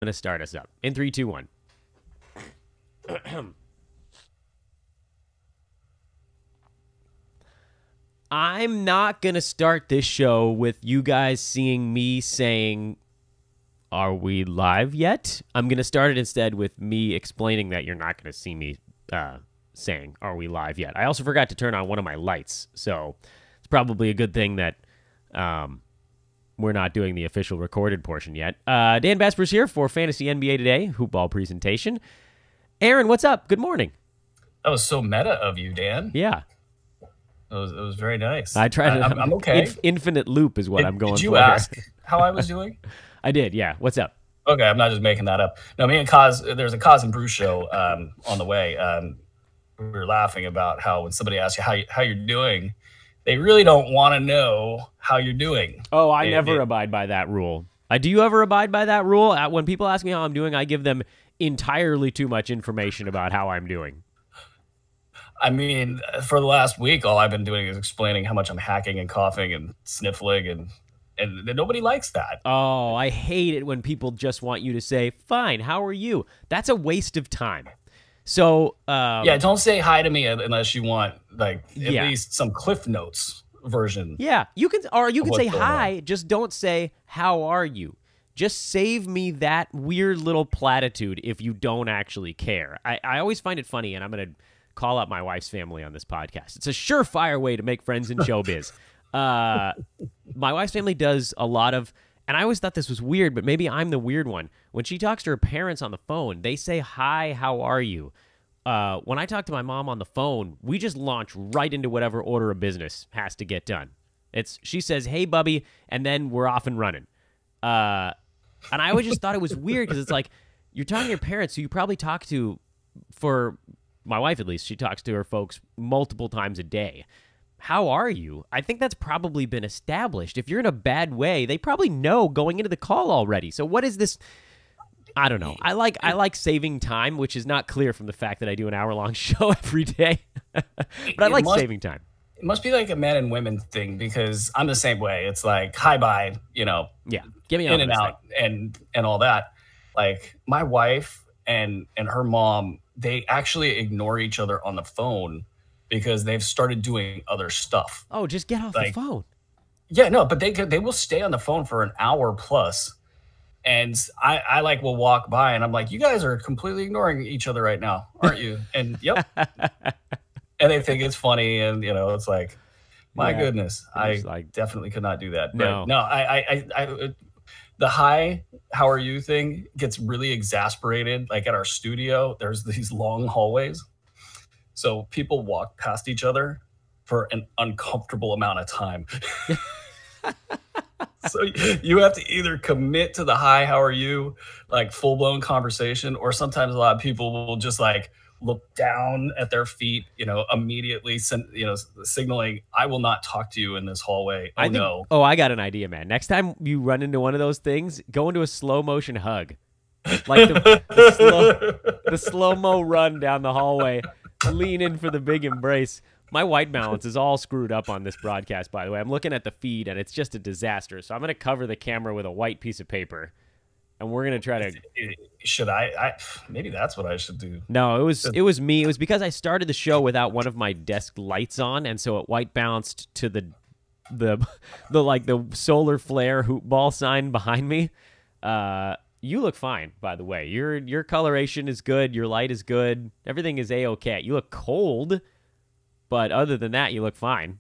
I'm going to start us up. In 3, 2, 1. I'm not going to start this show with you guys seeing me saying, "Are we live yet?" I'm going to start it instead with me explaining that you're not going to see me saying, "Are we live yet?" I also forgot to turn on one of my lights, so it's probably a good thing that we're not doing the official recorded portion yet. Dan Besbris here for Fantasy NBA Today, Hoop Ball presentation. Aaron, what's up? Good morning. That was so meta of you, Dan. Yeah. It was very nice. I tried to. I'm okay. Infinite loop is what I'm going for. Did you ask how I was doing? I did, yeah. What's up? Okay, I'm not just making that up. No, me and Kaz, there's a Kaz and Bruce show on the way. We were laughing about how when somebody asks you how you're doing, they really don't want to know how you're doing. Oh, I never abide by that rule. Do you ever abide by that rule? When people ask me how I'm doing, I give them entirely too much information about how I'm doing. I mean, for the last week, all I've been doing is explaining how much I'm hacking and coughing and sniffling, and nobody likes that. Oh, I hate it when people just want you to say, "Fine, how are you?" That's a waste of time. So yeah, don't say hi to me unless you want at least some Cliff Notes version. Yeah, you can say hi, just don't say how are you. Just save me that weird little platitude if you don't actually care. I always find it funny, and I'm going to call out my wife's family on this podcast. It's a surefire way to make friends in showbiz. My wife's family does a lot of, and I always thought this was weird, but maybe I'm the weird one. When she talks to her parents on the phone, they say, "Hi, how are you?" When I talk to my mom on the phone, we just launch right into whatever order of business has to get done. She says, "Hey, bubby," and then we're off and running. And I always just thought it was weird because it's like you're talking to your parents who you probably talk to, for my wife at least, she talks to her folks multiple times a day. How are you? I think that's probably been established. If you're in a bad way, they probably know going into the call already. So what is this? I don't know. I like saving time, which is not clear from the fact that I do an hour-long show every day. But I like saving time. It must be like a men and women thing because I'm the same way. It's like hi bye, Yeah, get me in and out and all that. Like my wife and her mom, they actually ignore each other on the phone because they've started doing other stuff. Oh, just get off the phone. Yeah, no, but they will stay on the phone for an hour plus. And I will walk by and I'm like, "You guys are completely ignoring each other right now, aren't you?" And yep. And they think it's funny, and it's like, my goodness, I definitely could not do that. No, but no, I the hi, how are you thing gets really exasperated. Like at our studio, there's these long hallways, so people walk past each other for an uncomfortable amount of time. So you have to either commit to the hi, how are you, like full blown conversation, or sometimes a lot of people will just like look down at their feet, immediately signaling, "I will not talk to you in this hallway." Oh, I got an idea, man. Next time you run into one of those things, go into a slow motion hug. Like the slow-mo run down the hallway. Lean in for the big embrace. My white balance is all screwed up on this broadcast, by the way. I'm looking at the feed, and it's just a disaster. So I'm going to cover the camera with a white piece of paper, and we're going to try to... Should I maybe that's what I should do. No, it was me. It was because I started the show without one of my desk lights on, and so it white balanced to the solar flare hoop ball sign behind me. You look fine, by the way. Your coloration is good. Your light is good. Everything is A-okay. You look cold, but other than that, you look fine.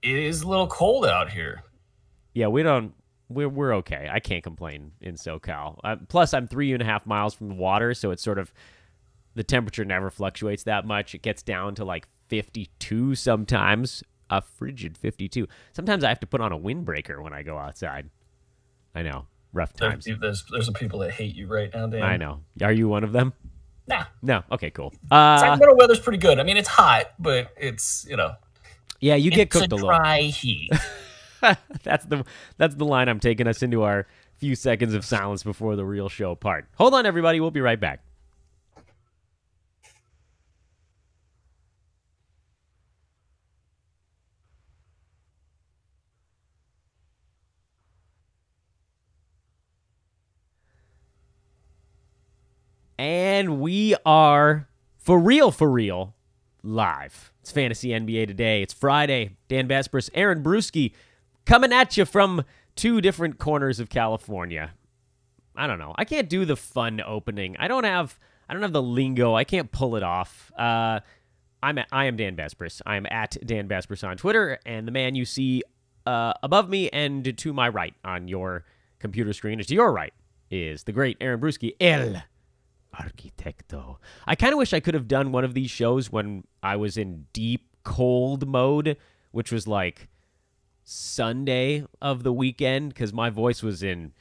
It is a little cold out here. Yeah, we're okay. I can't complain in SoCal. Plus, I'm 3.5 miles from the water, so it's sort of, the temperature never fluctuates that much. It gets down to like 52 sometimes, a frigid 52. Sometimes I have to put on a windbreaker when I go outside. I know, rough times. There's some people that hate you right now, Dan. I know. Are you one of them? Nah. No. Okay, cool. Sacramento weather's pretty good. I mean, it's hot, but it's, Yeah, you get cooked a little. It's a dry heat. That's the line I'm taking us into our few seconds of silence before the real show part. Hold on, everybody. We'll be right back. And we are, for real, live. It's Fantasy NBA Today. It's Friday. Dan Besbris, Aaron Bruski, coming at you from two different corners of California. I don't know. I can't do the fun opening. I don't have the lingo. I can't pull it off. I am Dan Besbris. I'm at Dan Besbris on Twitter, and the man you see above me and to my right on your computer screen, to your right, is the great Aaron Bruski, El Arquitecto. I kind of wish I could have done one of these shows when I was in deep cold mode, which was like Sunday of the weekend, because my voice was in.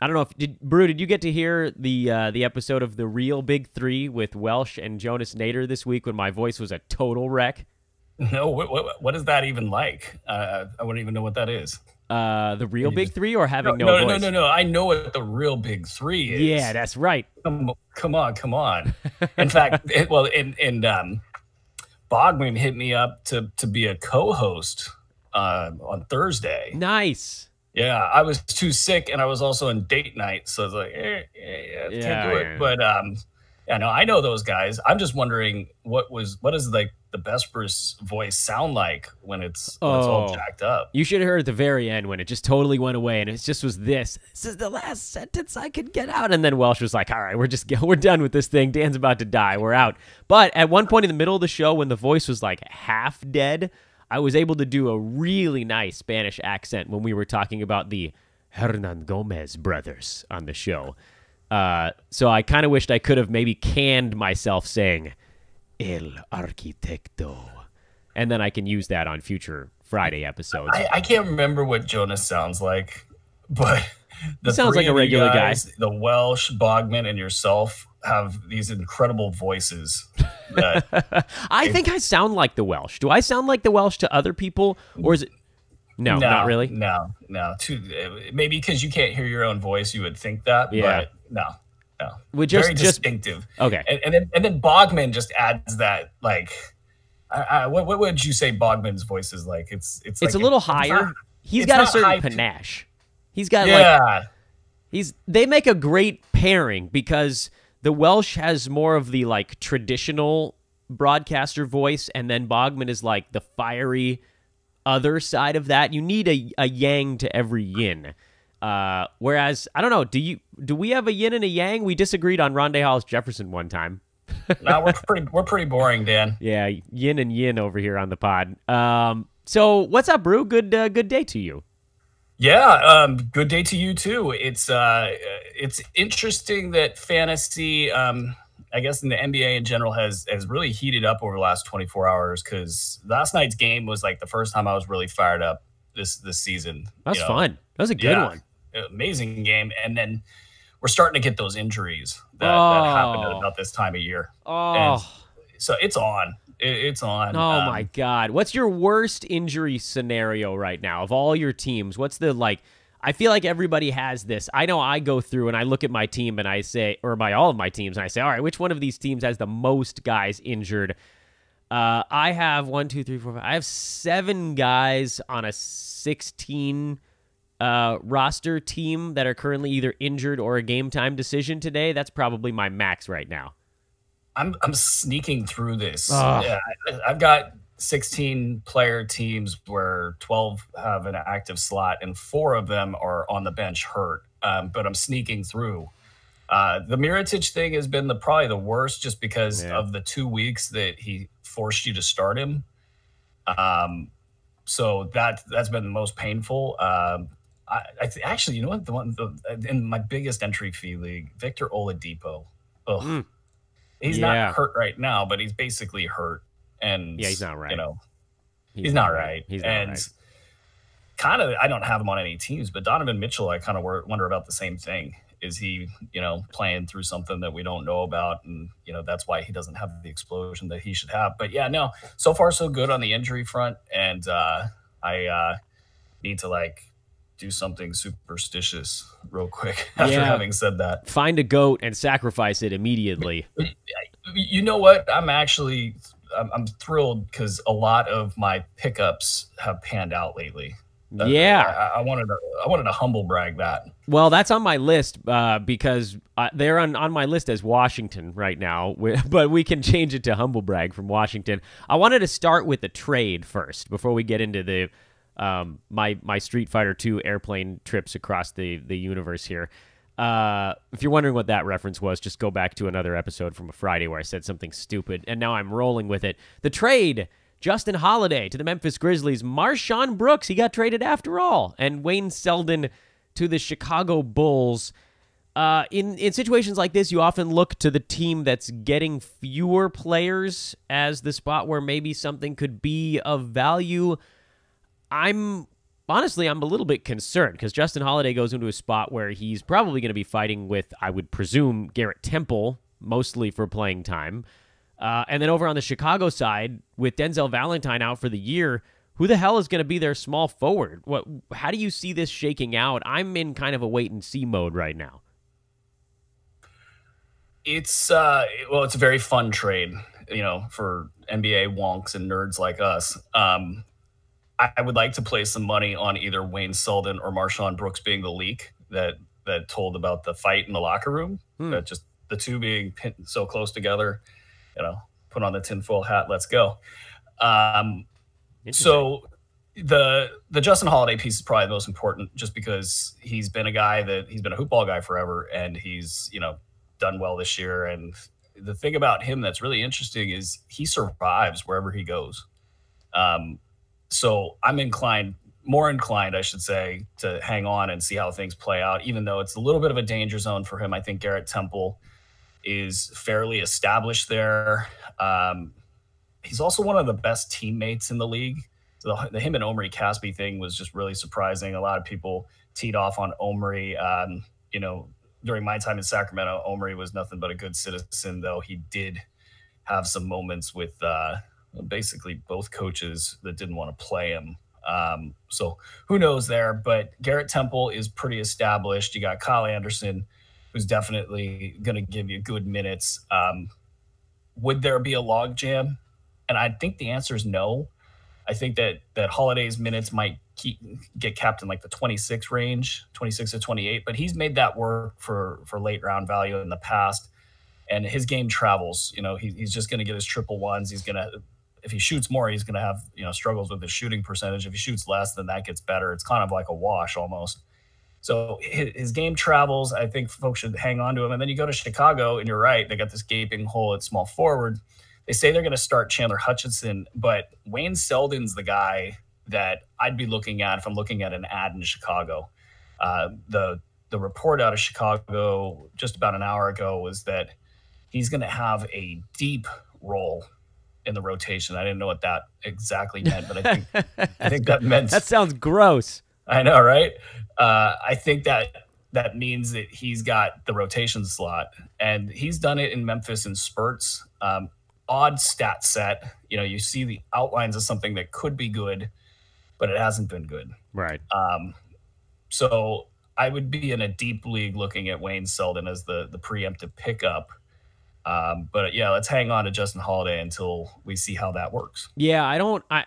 I don't know if did you get to hear the episode of The Real Big Three with Welsh and Jonas Nader this week when my voice was a total wreck? No, what is that even like? I wouldn't even know what that is. The Real Big Three, or having no voice? No. I know what the Real Big Three is. Yeah, that's right. Come on. In fact, Bogman hit me up to be a co-host on Thursday. Nice. Yeah, I was too sick, and I was also on date night, so I was like, can't do it. But I know those guys. I'm just wondering what does like the Besbris voice sound like when it's all jacked up? You should have heard at the very end when it just totally went away, and it just was this. This is the last sentence I could get out, and then Welsh was like, "All right, we're done with this thing. Dan's about to die. We're out." But at one point in the middle of the show, when the voice was like half dead, I was able to do a really nice Spanish accent when we were talking about the Hernan Gomez brothers on the show. So I kind of wished I could have maybe canned myself saying El Arquitecto, and then I can use that on future Friday episodes. I can't remember what Jonas sounds like, but he sounds like a regular guy. The Welsh, Bogman, and yourself have these incredible voices. That I think I sound like the Welsh. Do I sound like the Welsh to other people, or is it? No, not really. No. Maybe because you can't hear your own voice, you would think that. Yeah. But no. Very distinctive. Okay. And then Bogman just adds that, like, what would you say Bogman's voice is like? It's like a little higher. He's got a certain panache. He's got they make a great pairing because the Welsh has more of the like traditional broadcaster voice, and then Bogman is like the fiery other side of that. You need a yang to every yin. Whereas I don't know, do we have a yin and a yang? We disagreed on Rondé Hollis Jefferson one time. No, we're pretty boring, Dan. Yeah, yin and yin over here on the pod. So what's up, Brew? Good day to you. Yeah, good day to you too. It's interesting that fantasy, I guess in the NBA in general, has really heated up over the last 24 hours, because last night's game was like the first time I was really fired up this season. That's fun. That was a good one. Amazing game. And then we're starting to get those injuries that happen at about this time of year. And so it's on. It's on. Oh, my God. What's your worst injury scenario right now of all your teams? What's the, like, I feel like everybody has this. I know I go through and I look at my team and I say, or all of my teams, and I say, all right, which one of these teams has the most guys injured? I have 1, 2, 3, 4, 5. I have 7 guys on a 16 roster team that are currently either injured or a game time decision today. That's probably my max right now. I'm sneaking through this. Yeah, I've got 16 player teams where 12 have an active slot and 4 of them are on the bench hurt. But I'm sneaking through. The Mirotic thing has been probably the worst, just because of the 2 weeks that he forced you to start him. So that's been the most painful. Actually, you know what? In my biggest entry fee league, Victor Oladipo. He's not hurt right now, but he's basically hurt. And he's not right. He's not right. He's not right. Kind of, I don't have him on any teams, but Donovan Mitchell, I kind of wonder about the same thing. Is he, playing through something that we don't know about? And, that's why he doesn't have the explosion that he should have. But yeah, no, so far so good on the injury front. And I need to do something superstitious real quick after having said that. Find a goat and sacrifice it immediately. You know what? I'm thrilled because a lot of my pickups have panned out lately. Yeah. I wanted to humble brag that. Well, that's on my list because they're on my list as Washington right now, but we can change it to humble brag from Washington. I wanted to start with the trade first before we get into the my Street Fighter 2 airplane trips across the universe here. If you're wondering what that reference was, just go back to another episode from a Friday where I said something stupid, and now I'm rolling with it. The trade. Justin Holiday to the Memphis Grizzlies. Marshawn Brooks, he got traded after all. And Wayne Selden to the Chicago Bulls. In situations like this, you often look to the team that's getting fewer players as the spot where maybe something could be of value. Honestly, I'm a little bit concerned because Justin Holiday goes into a spot where he's probably going to be fighting with, I would presume, Garrett Temple, mostly for playing time. And then over on the Chicago side, with Denzel Valentine out for the year, who the hell is going to be their small forward? How do you see this shaking out? I'm in kind of a wait-and-see mode right now. It's a very fun trade, for NBA wonks and nerds like us. I would like to place some money on either Wayne Selden or Marshawn Brooks being the leak that told about the fight in the locker room, that just the two being pinned so close together. Put on the tinfoil hat, let's go. So the Justin Holiday piece is probably the most important just because he's been a hoop ball guy forever, and he's, done well this year. And the thing about him that's really interesting is he survives wherever he goes. So I'm more inclined, I should say, to hang on and see how things play out, even though it's a little bit of a danger zone for him. I think Garrett Temple is fairly established there. He's also one of the best teammates in the league. So the him and Omri Caspi thing was just really surprising. A lot of people teed off on Omri. During my time in Sacramento, Omri was nothing but a good citizen, though he did have some moments with basically both coaches that didn't want to play him. So who knows there? But Garrett Temple is pretty established. You got Kyle Anderson, who's definitely going to give you good minutes. Would there be a logjam? And I think the answer is no. I think that Holiday's minutes might get capped in like the 26 range, 26 to 28, but he's made that work for late round value in the past. And his game travels. He's just going to get his triple ones. He's going to, if he shoots more, he's going to have, struggles with his shooting percentage. If he shoots less, then that gets better. It's kind of like a wash almost. So his game travels. I think folks should hang on to him. And then you go to Chicago, and you're right. They got this gaping hole at small forward. They say they're going to start Chandler Hutchinson, but Wayne Selden's the guy that I'd be looking at if I'm looking at an ad in Chicago. The report out of Chicago just about an hour ago was that he's going to have a deep role in the rotation. I didn't know what that exactly meant, but I think that meant... That sounds gross. I know, right? I think that means that he's got the rotation slot, and he's done it in Memphis in spurts. Odd stat set. You see the outlines of something that could be good, but it hasn't been good. Right. So I would be in a deep league looking at Wayne Selden as the preemptive pickup. But yeah, let's hang on to Justin Holiday until we see how that works. Yeah,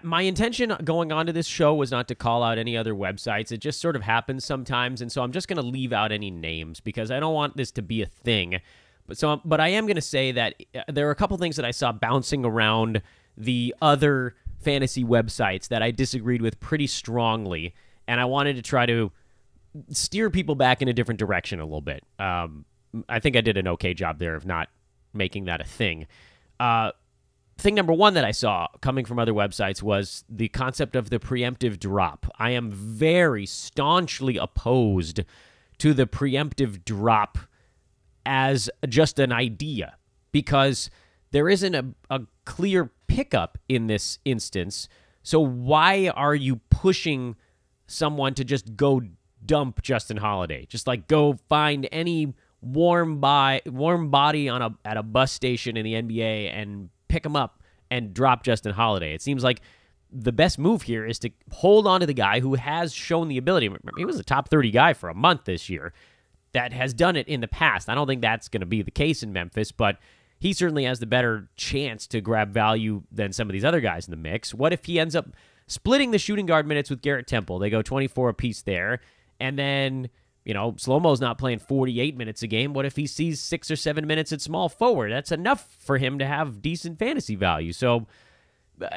my intention going on to this show was not to call out any other websites. It just sort of happens sometimes, and so I'm just going to leave out any names because I don't want this to be a thing. But I am going to say that there are a couple things that I saw bouncing around the other fantasy websites that I disagreed with pretty strongly, and I wanted to try to steer people back in a different direction a little bit. I think I did an okay job there of not making that a thing. Thing number one that I saw coming from other websites was the concept of the preemptive drop. I am very staunchly opposed to the preemptive drop as just an idea because there isn't a clear pickup in this instance. So why are you pushing someone to just go dump Justin Holiday? Just like go find any warm body at a bus station in the NBA and pick him up and drop Justin Holiday. It seems like the best move here is to hold on to the guy who has shown the ability. Remember, he was a top 30 guy for a month this year that has done it in the past. I don't think that's going to be the case in Memphis, but he certainly has the better chance to grab value than some of these other guys in the mix. What if he ends up splitting the shooting guard minutes with Garrett Temple. They go 24 apiece there. And then, Slow-Mo's not playing 48 minutes a game. What if he sees 6 or 7 minutes at small forward? That's enough for him to have decent fantasy value. So,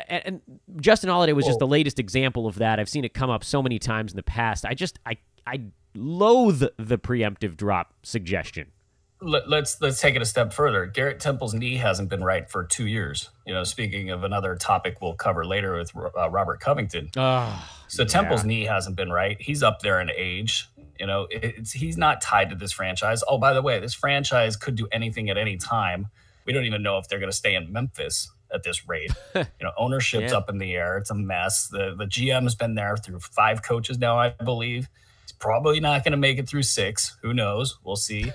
and Justin Holiday was just the latest example of that. I've seen it come up so many times in the past. I loathe the preemptive drop suggestion. Let's take it a step further. Garrett Temple's knee hasn't been right for 2 years. Speaking of another topic we'll cover later with Robert Covington. Temple's knee hasn't been right. He's up there in age. He's not tied to this franchise. Oh, by the way, this franchise could do anything at any time. We don't even know if they're going to stay in Memphis at this rate. Ownership's up in the air. It's a mess. The GM's been there through 5 coaches now, I believe. He's probably not going to make it through 6. Who knows? We'll see.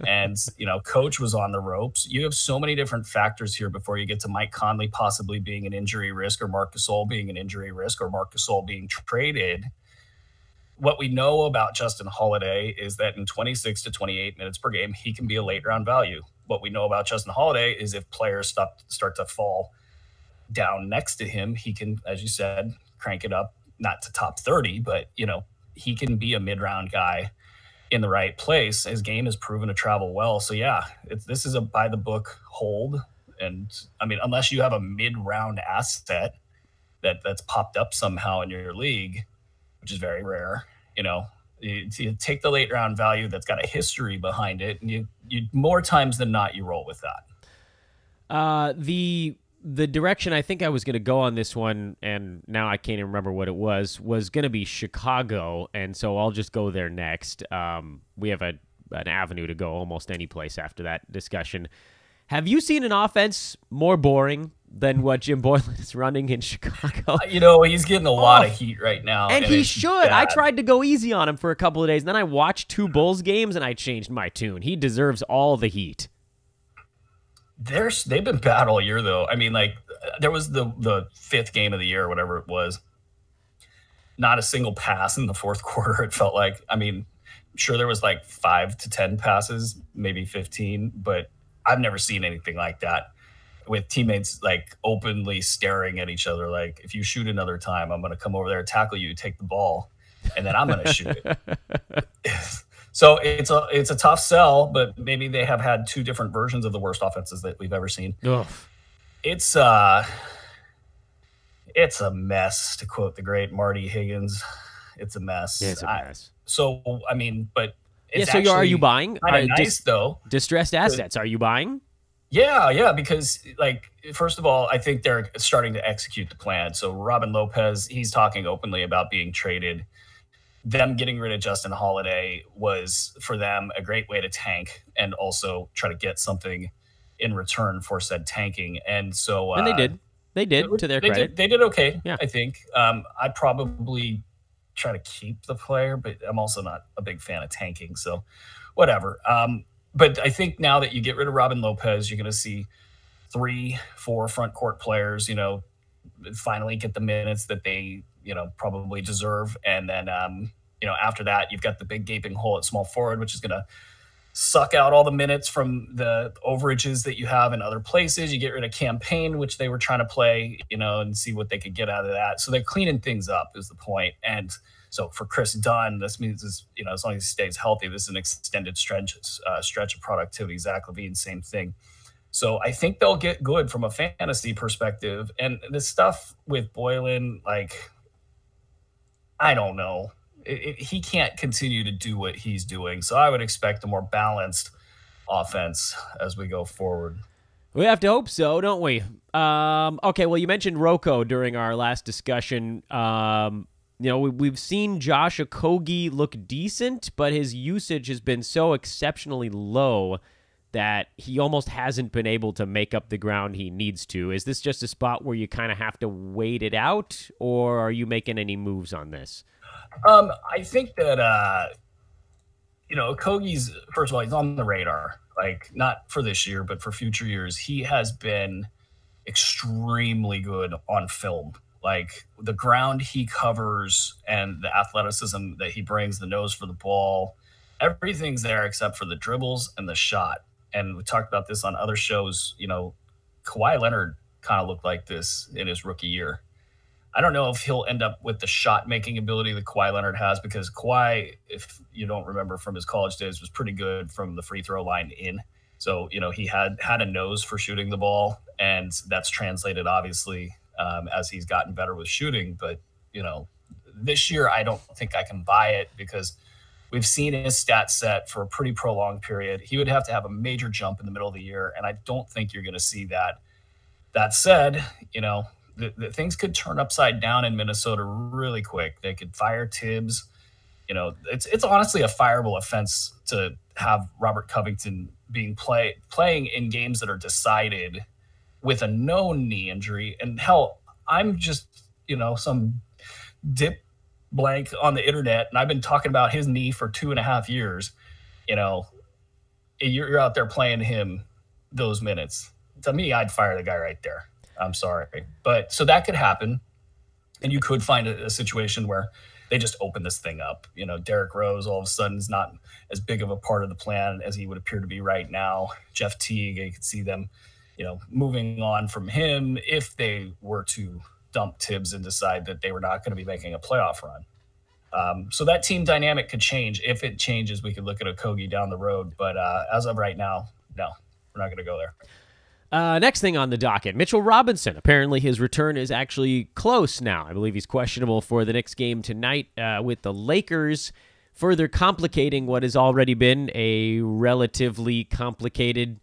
And, coach was on the ropes. You have so many different factors here before you get to Mike Conley possibly being an injury risk, or Marc Gasol being an injury risk, or Marc Gasol being traded. What we know about Justin Holiday is that in 26 to 28 minutes per game, he can be a late round value. What we know about Justin Holiday is if players start to fall down next to him, he can, as you said, crank it up, not to top 30, but, he can be a mid-round guy in the right place. His game has proven to travel well. So yeah, this is a by the book hold. And I mean, unless you have a mid-round asset that's popped up somehow in your league, which is very rare, you take the late round value that's got a history behind it, and you more times than not, you roll with that. The direction I think I was going to go on this one, and now I can't even remember what it was going to be Chicago, and so I'll just go there next. We have an avenue to go almost any place after that discussion. Have you seen an offense more boring than what Jim Boylan is running in Chicago? He's getting a lot of heat right now. And he should. Bad. I tried to go easy on him for a couple of days, and then I watched 2 Bulls games, and I changed my tune. He deserves all the heat. They've been bad all year, though. I mean, there was the 5th game of the year, or whatever it was. Not a single pass in the 4th quarter, it felt like. I mean, sure, there was 5 to 10 passes, maybe 15, but I've never seen anything like that with teammates openly staring at each other. Like, if you shoot another time, I'm going to come over there, tackle you, take the ball, and then I'm going to shoot it. So it's a tough sell, but maybe they have had 2 different versions of the worst offenses that we've ever seen. Ugh. It's a mess, to quote the great Marty Higgins. It's a mess. Yeah, it's a mess. But it's so are you buying? Nice though. Distressed assets. Are you buying? Yeah, because first of all, I think they're starting to execute the plan. So Robin Lopez, he's talking openly about being traded. Them getting rid of Justin Holiday was, for them, a great way to tank and also try to get something in return for said tanking. And so... and they did. They did, to their credit. They did okay, yeah. I think. I'd probably try to keep the player, but I'm also not a big fan of tanking, so whatever. But I think now that you get rid of Robin Lopez, you're going to see 3-4 front court players, finally get the minutes that they probably deserve. And then, after that, you've got the big gaping hole at small forward, which is going to suck out all the minutes from the overages that you have in other places. You get rid of Campaign, which they were trying to play, and see what they could get out of that. So they're cleaning things up is the point. And so for Chris Dunn, this means, as long as he stays healthy, this is an extended stretch of productivity. Zach LaVine, same thing. So I think they'll get good from a fantasy perspective. And this stuff with Boylan, I don't know. He can't continue to do what he's doing. So I would expect a more balanced offense as we go forward. We have to hope so, don't we? Okay, well, you mentioned Rocco during our last discussion. We've seen Josh Okogie look decent, but his usage has been so exceptionally low that he almost hasn't been able to make up the ground he needs to. Is this just a spot where you kind of have to wait it out, or are you making any moves on this? I think that, Okogie's, first of all, he's on the radar, not for this year, but for future years. He has been extremely good on film. The ground he covers and the athleticism that he brings, the nose for the ball, everything's there except for the dribbles and the shot. And we talked about this on other shows. Kawhi Leonard kind of looked like this in his rookie year. I don't know if he'll end up with the shot making ability that Kawhi Leonard has, because Kawhi, if you don't remember from his college days, was pretty good from the free throw line in. So, he had a nose for shooting the ball, and that's translated obviously as he's gotten better with shooting. But, this year I don't think I can buy it, because we've seen his stat set for a pretty prolonged period. He would have to have a major jump in the middle of the year, and I don't think you're going to see that. That said, the things could turn upside down in Minnesota really quick. They could fire Tibbs. It's honestly a fireable offense to have Robert Covington playing in games that are decided with a known knee injury. And hell, I'm just, some dip blank on the internet, and I've been talking about his knee for 2.5 years. You're out there playing him those minutes. To me, I'd fire the guy right there. I'm sorry. But so that could happen. And you could find a situation where they just open this thing up. Derrick Rose all of a sudden is not as big of a part of the plan as he would appear to be right now. Jeff Teague, you could see them, moving on from him if they were to dump Tibbs and decide that they were not going to be making a playoff run. So that team dynamic could change. If it changes, we could look at Okogie down the road. But as of right now, no, we're not going to go there. Next thing on the docket, Mitchell Robinson. Apparently his return is actually close now. I believe he's questionable for the next game tonight with the Lakers, further complicating what has already been a relatively complicated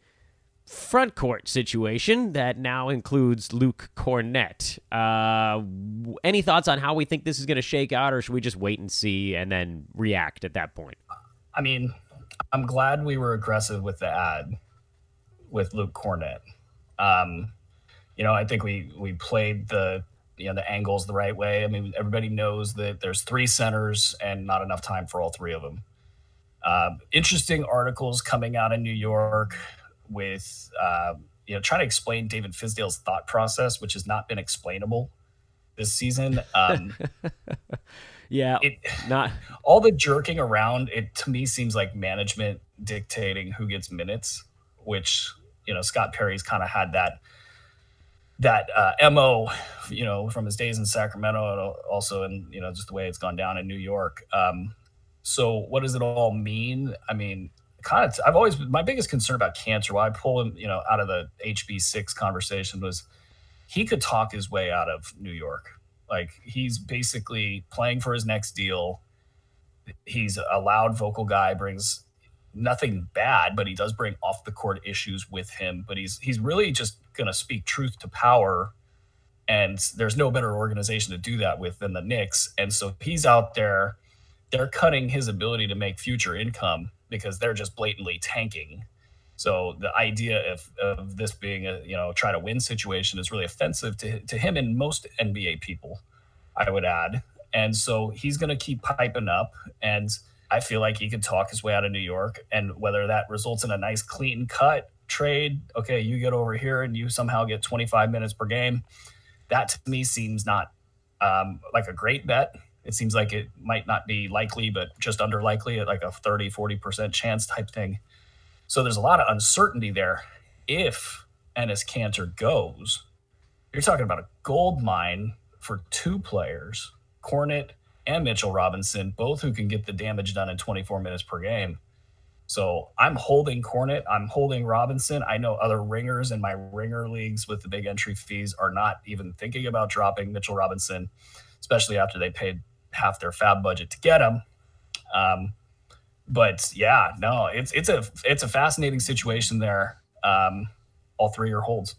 front court situation that now includes Luke Cornett. Any thoughts on how we think this is going to shake out, or should we just wait and see and then react at that point? I mean, I'm glad we were aggressive with the ad with Luke Cornett. I think we played the angles the right way. I mean, everybody knows that there's 3 centers and not enough time for all 3 of them. Interesting articles coming out of New York with, trying to explain David Fizdale's thought process, which has not been explainable this season. Yeah, not all the jerking around. It to me seems like management dictating who gets minutes, which Scott Perry's kind of had that MO, from his days in Sacramento, and also in just the way it's gone down in New York. So what does it all mean? I mean, my biggest concern about Cantor, why I pull him out of the HB6 conversation, was he could talk his way out of New York. Like, he's basically playing for his next deal. He's a loud vocal guy, brings nothing bad, but he does bring off the court issues with him. But he's really just going to speak truth to power, and there's no better organization to do that with than the Knicks. And so he's out there. They're cutting his ability to make future income because they're just blatantly tanking. So the idea of this being a try to win situation is really offensive to him and most NBA people, I would add. And so he's going to keep piping up, and I feel like he could talk his way out of New York. And whether that results in a nice clean cut trade, okay, you get over here and you somehow get 25 minutes per game, that to me seems not like a great bet. It seems like it might not be likely, but just under likely at like a 30-40% chance type thing. So there's a lot of uncertainty there. If Enes Kanter goes, you're talking about a gold mine for 2 players, Cornett and Mitchell Robinson, both who can get the damage done in 24 minutes per game. So I'm holding Cornett. I'm holding Robinson. I know other ringers in my ringer leagues with the big entry fees are not even thinking about dropping Mitchell Robinson, especially after they paid half their fab budget to get him. But yeah, no, it's a fascinating situation there. All 3 are holds.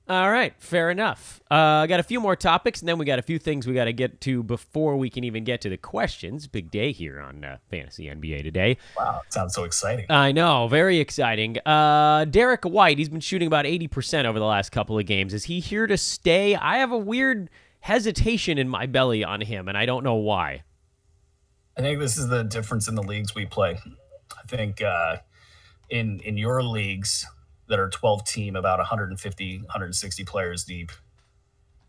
All right, fair enough. I got a few more topics, and then we got a few things we got to get to before we can even get to the questions. Big day here on Fantasy NBA today. Wow, it sounds so exciting. I know, very exciting. Derek White, he's been shooting about 80% over the last couple of games. Is he here to stay? I have a weird hesitation in my belly on him, and I don't know why. I think this is the difference in the leagues we play. I think in your leagues that are 12-team, about 150, 160 players deep,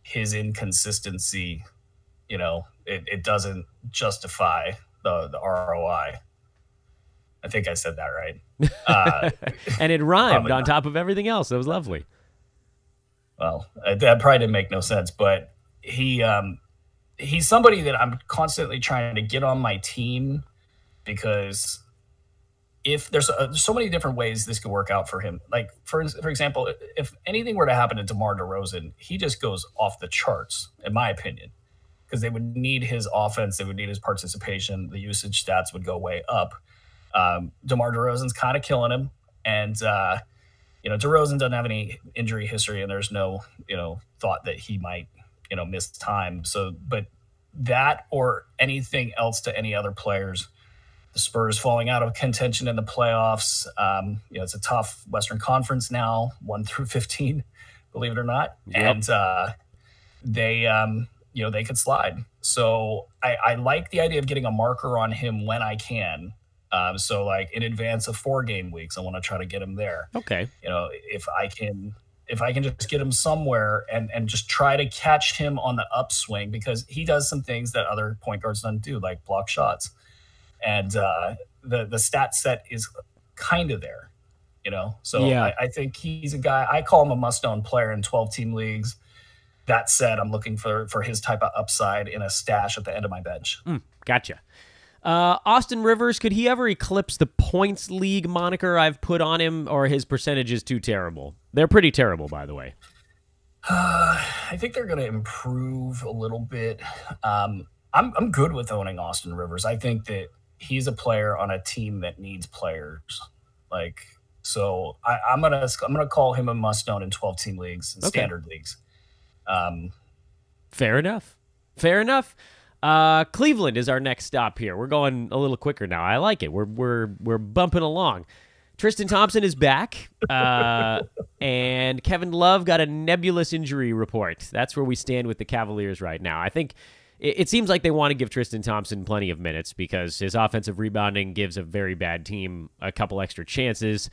his inconsistency, it doesn't justify the ROI. I think I said that right. And it rhymed on top of everything else. That was lovely. Well, that probably didn't make no sense, but he he's somebody that I'm constantly trying to get on my team because if there's so many different ways this could work out for him. Like for example, if anything were to happen to DeMar DeRozan, he just goes off the charts, in my opinion, because they would need his offense, they would need his participation, the usage stats would go way up. DeMar DeRozan's kind of killing him, and DeRozan doesn't have any injury history, and there's no thought that he might miss time. So, but that or anything else to any other players. The Spurs falling out of contention in the playoffs. It's a tough Western Conference now, 1-15, believe it or not. Yep. And they could slide. So I like the idea of getting a marker on him when I can. So like in advance of 4 game weeks, I want to try to get him there. Okay. If I can just get him somewhere and just try to catch him on the upswing, because he does some things that other point guards don't do, like block shots. And the stat set is kind of there, So yeah. I think he's a guy. I call him a must-own player in 12-team leagues. That said, I'm looking for his type of upside in a stash at the end of my bench. Gotcha. Austin Rivers, could he ever eclipse the points league moniker I've put on him, or his percentage is too terrible? They're pretty terrible, by the way. I think they're going to improve a little bit. I'm good with owning Austin Rivers. I think that he's a player on a team that needs players. So I'm gonna call him a must-own in 12-team leagues, and standard leagues. Fair enough. Cleveland is our next stop here. We're going a little quicker now. I like it. We're bumping along. Tristan Thompson is back, and Kevin Love got a nebulous injury report. That's where we stand with the Cavaliers right now. I think it seems like they want to give Tristan Thompson plenty of minutes because his offensive rebounding gives a very bad team a couple extra chances.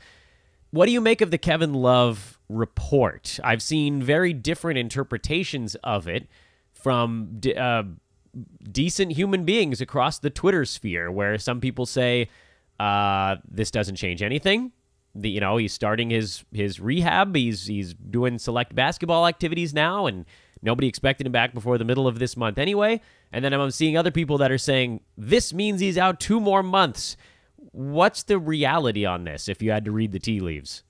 What do you make of the Kevin Love report? I've seen very different interpretations of it from decent human beings across the Twitter sphere, where some people say this doesn't change anything. He's starting his rehab. He's doing select basketball activities now, and nobody expected him back before the middle of this month anyway. And then I'm seeing other people that are saying this means he's out 2 more months. What's the reality on this, if you had to read the tea leaves?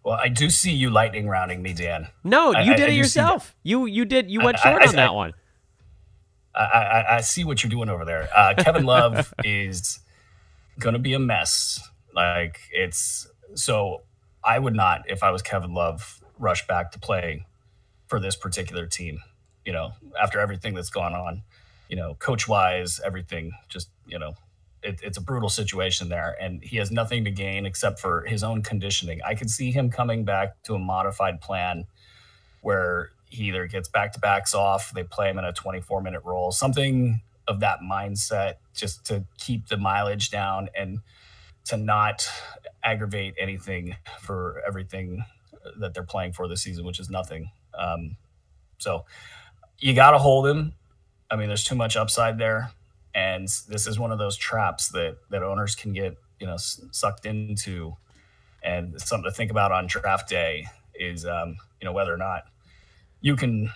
Well, I do see you lightning rounding me, Dan. No, you did it yourself. You went short on that one. I see what you're doing over there. Kevin Love is going to be a mess. So I would not, if I was Kevin Love, rush back to play for this particular team, after everything that's gone on, coach-wise, everything, just, it's a brutal situation there, and he has nothing to gain except for his own conditioning. I could see him coming back to a modified plan where he either gets back-to-backs off, they play him in a 24-minute role, something of that mindset, just to keep the mileage down and to not aggravate anything for everything that they're playing for this season, which is nothing. So you got to hold him. I mean, there's too much upside there. And this is one of those traps that owners can get, sucked into. And something to think about on draft day is, whether or not you can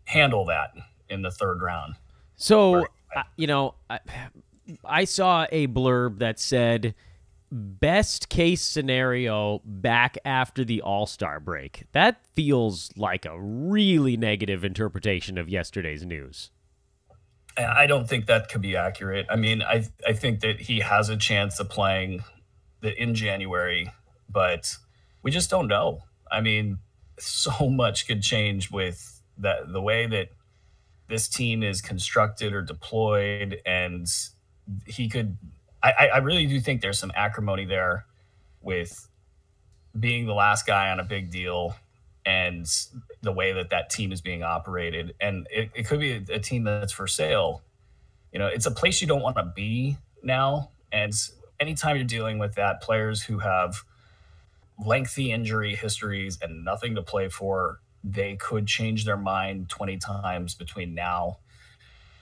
handle that in the 3rd round. So, I saw a blurb that said, best case scenario back after the All-Star break. That feels like a really negative interpretation of yesterday's news. I don't think that could be accurate. I mean, I think that he has a chance of playing in January, but we just don't know. I mean, so much could change with the way that this team is constructed or deployed, and he could. I really do think there's some acrimony there with being the last guy on a big deal and the way that team is being operated. And it could be a team that's for sale. It's a place you don't want to be now. And anytime you're dealing with that, players who have lengthy injury histories and nothing to play for, they could change their mind 20 times between now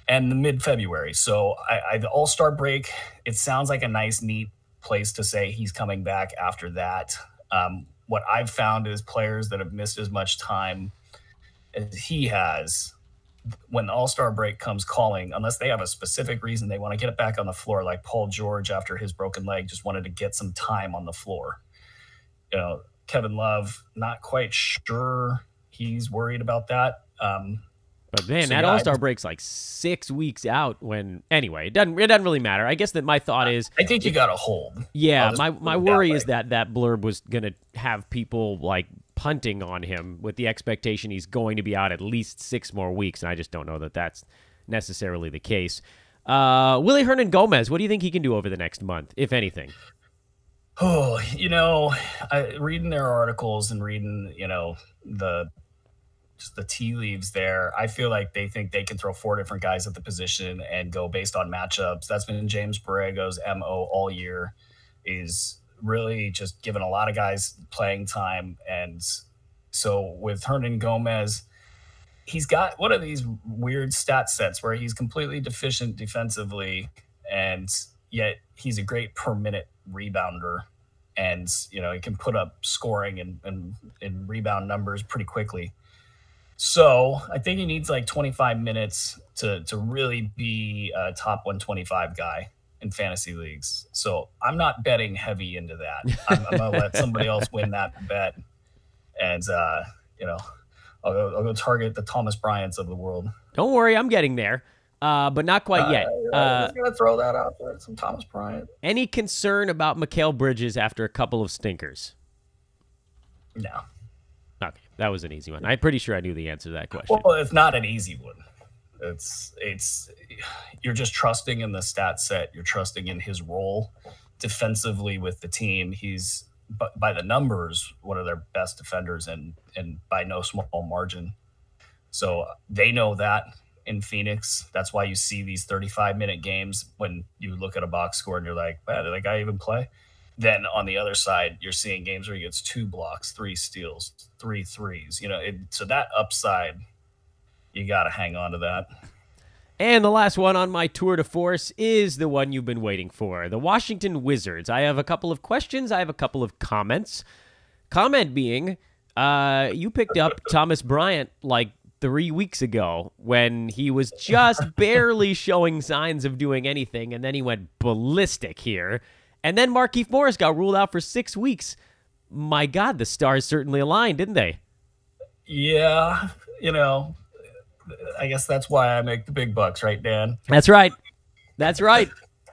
and the mid-February. So the All-Star break, it sounds like a nice, neat place to say he's coming back after that. What I've found is players that have missed as much time as he has when the All-Star break comes calling, unless they have a specific reason they want to get it back on the floor, like Paul George after his broken leg just wanted to get some time on the floor. Kevin Love, not quite sure he's worried about that. But man, that All-Star break's like 6 weeks out. Anyway, it doesn't really matter. I guess that my thought is, I think you got to hold. Yeah, my worry is that blurb was gonna have people like punting on him with the expectation he's going to be out at least 6 more weeks, and I just don't know that that's necessarily the case. Willie Hernan-Gomez, what do you think he can do over the next month, if anything? Oh, reading their articles and reading, just the tea leaves there, I feel like they think they can throw 4 different guys at the position and go based on matchups. That's been James Borrego's MO all year, is really just giving a lot of guys playing time. And so with Hernan-Gomez, he's got one of these weird stat sets where he's completely deficient defensively, and yet he's a great per minute rebounder. And, he can put up scoring and rebound numbers pretty quickly. So I think he needs like 25 minutes to really be a top 125 guy in fantasy leagues. So I'm not betting heavy into that. I'm going to let somebody else win that bet. And, I'll go target the Thomas Bryants of the world. Don't worry, I'm getting there, but not quite yet. I'm just going to throw that out there, some Thomas Bryant. Any concern about Mikal Bridges after a couple of stinkers? No. Okay, that was an easy one. I'm pretty sure I knew the answer to that question. Well, it's not an easy one. It's you're just trusting in the stat set. You're trusting in his role defensively with the team. He's, by the numbers, one of their best defenders and by no small margin. So they know that in Phoenix. That's why you see these 35-minute games when you look at a box score and you're like, man, did that guy even play? Then on the other side, you're seeing games where he gets 2 blocks, 3 steals, 3 threes. So that upside, you got to hang on to that. And the last one on my tour de force is the one you've been waiting for, the Washington Wizards. I have a couple of questions. I have a couple of comments. Comment being, you picked up Thomas Bryant like 3 weeks ago when he was just barely showing signs of doing anything, and then he went ballistic here. And then Markieff Morris got ruled out for 6 weeks. My God, the stars certainly aligned, didn't they? Yeah, I guess that's why I make the big bucks, right, Dan? That's right. That's right.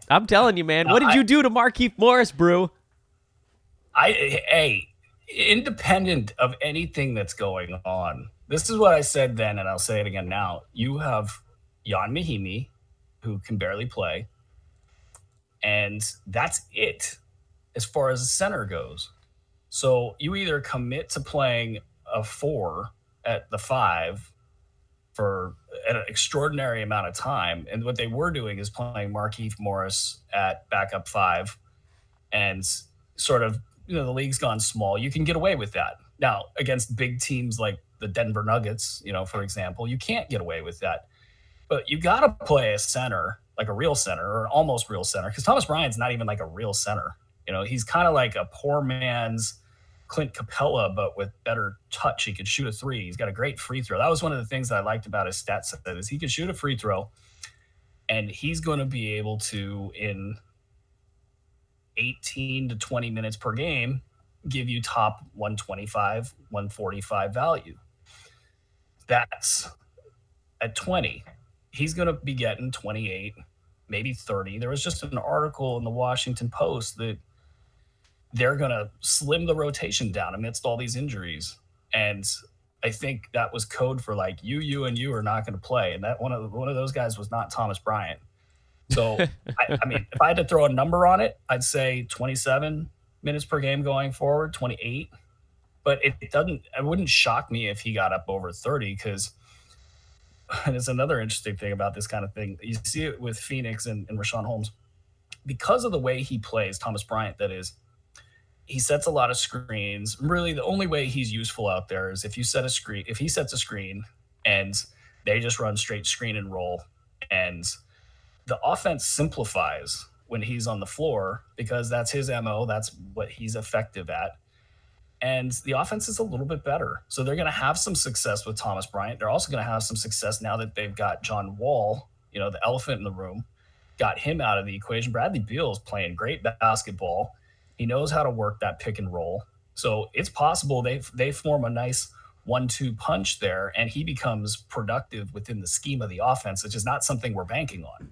I'm telling you, man. What did you do to Markieff Morris, Brew? Independent of anything that's going on, this is what I said then, and I'll say it again now. You have Jan Mahimi, who can barely play, and that's it as far as the center goes. So you either commit to playing a 4 at the 5 for an extraordinary amount of time. And what they were doing is playing Markieff Morris at backup 5, and sort of, the league's gone small. You can get away with that. Now, against big teams like the Denver Nuggets, for example, you can't get away with that. But you got to play a center, like a real center or an almost real center, because Thomas Bryant's not even like a real center. He's kind of like a poor man's Clint Capella, but with better touch. He could shoot a 3. He's got a great free throw. That was one of the things that I liked about his stat set, is he could shoot a free throw, and he's going to be able to, in 18 to 20 minutes per game, give you top 125, 145 value. That's at 20. He's going to be getting 28, maybe 30. There was just an article in the Washington Post that they're going to slim the rotation down amidst all these injuries. And I think that was code for like, you are not going to play. And that one of those guys was not Thomas Bryant. So, I mean, if I had to throw a number on it, I'd say 27 minutes per game going forward, 28. But it wouldn't shock me if he got up over 30, because, and it's another interesting thing about this kind of thing. You see it with Phoenix and Rashawn Holmes. Because of the way he plays, Thomas Bryant, that is, he sets a lot of screens. Really, the only way he's useful out there is if he sets a screen and they just run straight screen and roll, and the offense simplifies when he's on the floor, because that's his MO. That's what he's effective at. and the offense is a little bit better. So they're going to have some success with Thomas Bryant. They're also going to have some success now that they've got John Wall, the elephant in the room, got him out of the equation. Bradley Beal is playing great basketball. He knows how to work that pick and roll. So it's possible they form a nice 1-2 punch there, and he becomes productive within the scheme of the offense, which is not something we're banking on.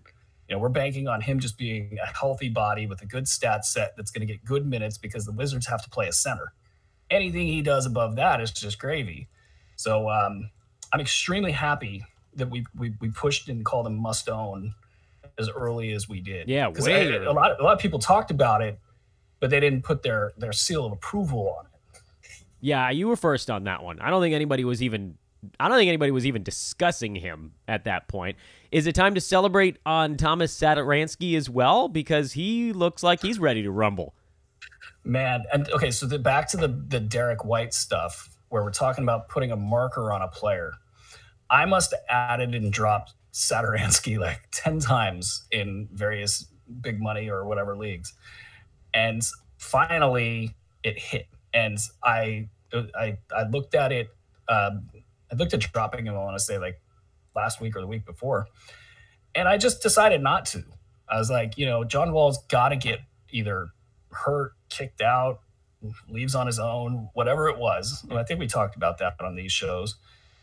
We're banking on him just being a healthy body with a good stat set that's going to get good minutes because the Wizards have to play a center. Anything he does above that is just gravy. So I'm extremely happy that we pushed and called him must own as early as we did. Yeah, because a lot of people talked about it, but they didn't put their seal of approval on it. Yeah, you were first on that one. I don't think anybody was even discussing him at that point. Is it time to celebrate on Thomas Satoransky as well? Because he looks like he's ready to rumble. Man, and okay, so back to the Derek White stuff where we're talking about putting a marker on a player. I must have added and dropped Satoransky like 10 times in various big money or whatever leagues. And finally it hit. And I looked at it. I looked at dropping him, I want to say like last week or the week before. And I just decided not to. I was like, John Wall's got to get either hurt, kicked out, leaves on his own, whatever it was. And I think we talked about that on these shows,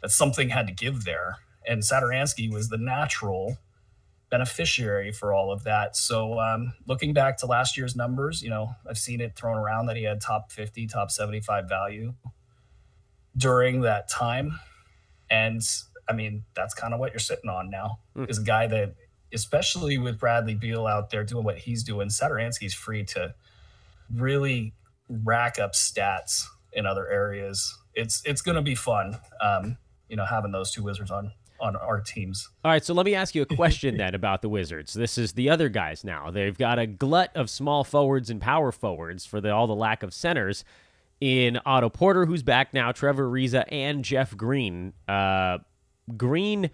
that something had to give there. And Satoransky was the natural beneficiary for all of that. So looking back to last year's numbers, I've seen it thrown around that he had top 50, top 75 value during that time. And I mean, that's kind of what you're sitting on now, is a guy that, especially with Bradley Beal out there doing what he's doing, Satoransky's free to really rack up stats in other areas. It's going to be fun, having those two Wizards on our teams. All right, so let me ask you a question then about the Wizards. This is the other guys now. They've got a glut of small forwards and power forwards for all the lack of centers in Otto Porter, who's back now, Trevor Ariza, and Jeff Green. Green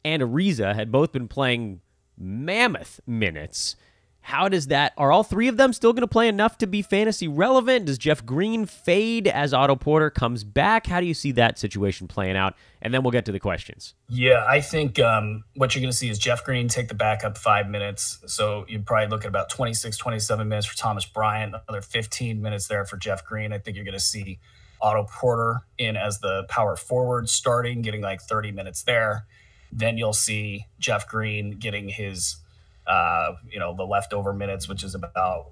and Ariza had both been playing mammoth minutes. How does that... Are all three of them still going to play enough to be fantasy relevant? Does Jeff Green fade as Otto Porter comes back? How do you see that situation playing out? And then we'll get to the questions. Yeah, I think what you're going to see is Jeff Green take the backup 5 minutes. So you'd probably look at about 26, 27 minutes for Thomas Bryant, another 15 minutes there for Jeff Green. I think you're going to see Otto Porter in as the power forward starting, getting like 30 minutes there. Then you'll see Jeff Green getting his... the leftover minutes, which is about,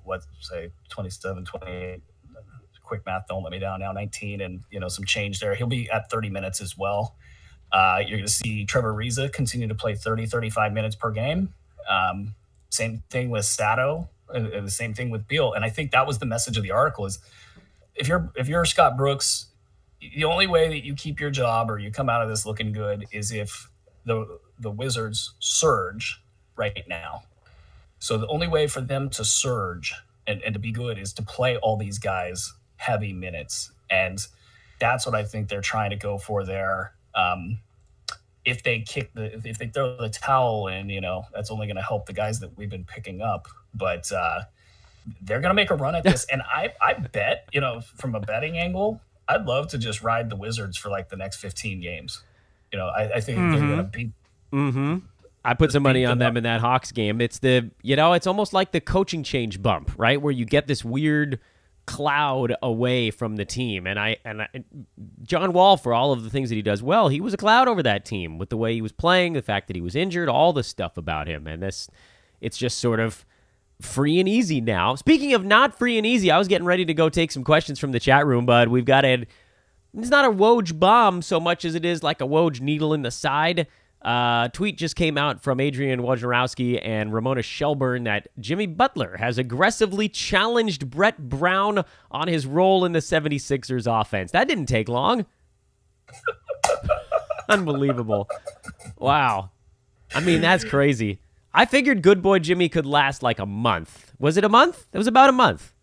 27, 28, quick math, don't let me down now, 19, and, some change there. He'll be at 30 minutes as well. You're going to see Trevor Ariza continue to play 30, 35 minutes per game. Same thing with Sato, and the same thing with Beal. And I think that was the message of the article is if you're Scott Brooks, the only way that you keep your job or you come out of this looking good is if the Wizards surge right now. So the only way for them to surge and to be good is to play all these guys heavy minutes. And that's what I think they're trying to go for there. If they throw the towel in, that's only going to help the guys that we've been picking up. But they're going to make a run at this. And I bet, from a betting angle, I'd love to just ride the Wizards for like the next 15 games. I think they're going to beat. Mm-hmm. I put some money on them in that Hawks game. It's it's almost like the coaching change bump, right? Where you get this weird cloud away from the team. And John Wall, for all of the things that he does well, he was a cloud over that team with the way he was playing, the fact that he was injured, all the stuff about him. And it's just sort of free and easy now. Speaking of not free and easy, I was getting ready to go take some questions from the chat room, but we've got it's not a Woj bomb so much as it is like a Woj needle in the side. Tweet just came out from Adrian Wojnarowski and Ramona Shelburne that Jimmy Butler has aggressively challenged Brett Brown on his role in the 76ers offense. That didn't take long. Unbelievable. Wow. I mean, that's crazy. I figured good boy Jimmy could last like a month. Was it a month? It was about a month.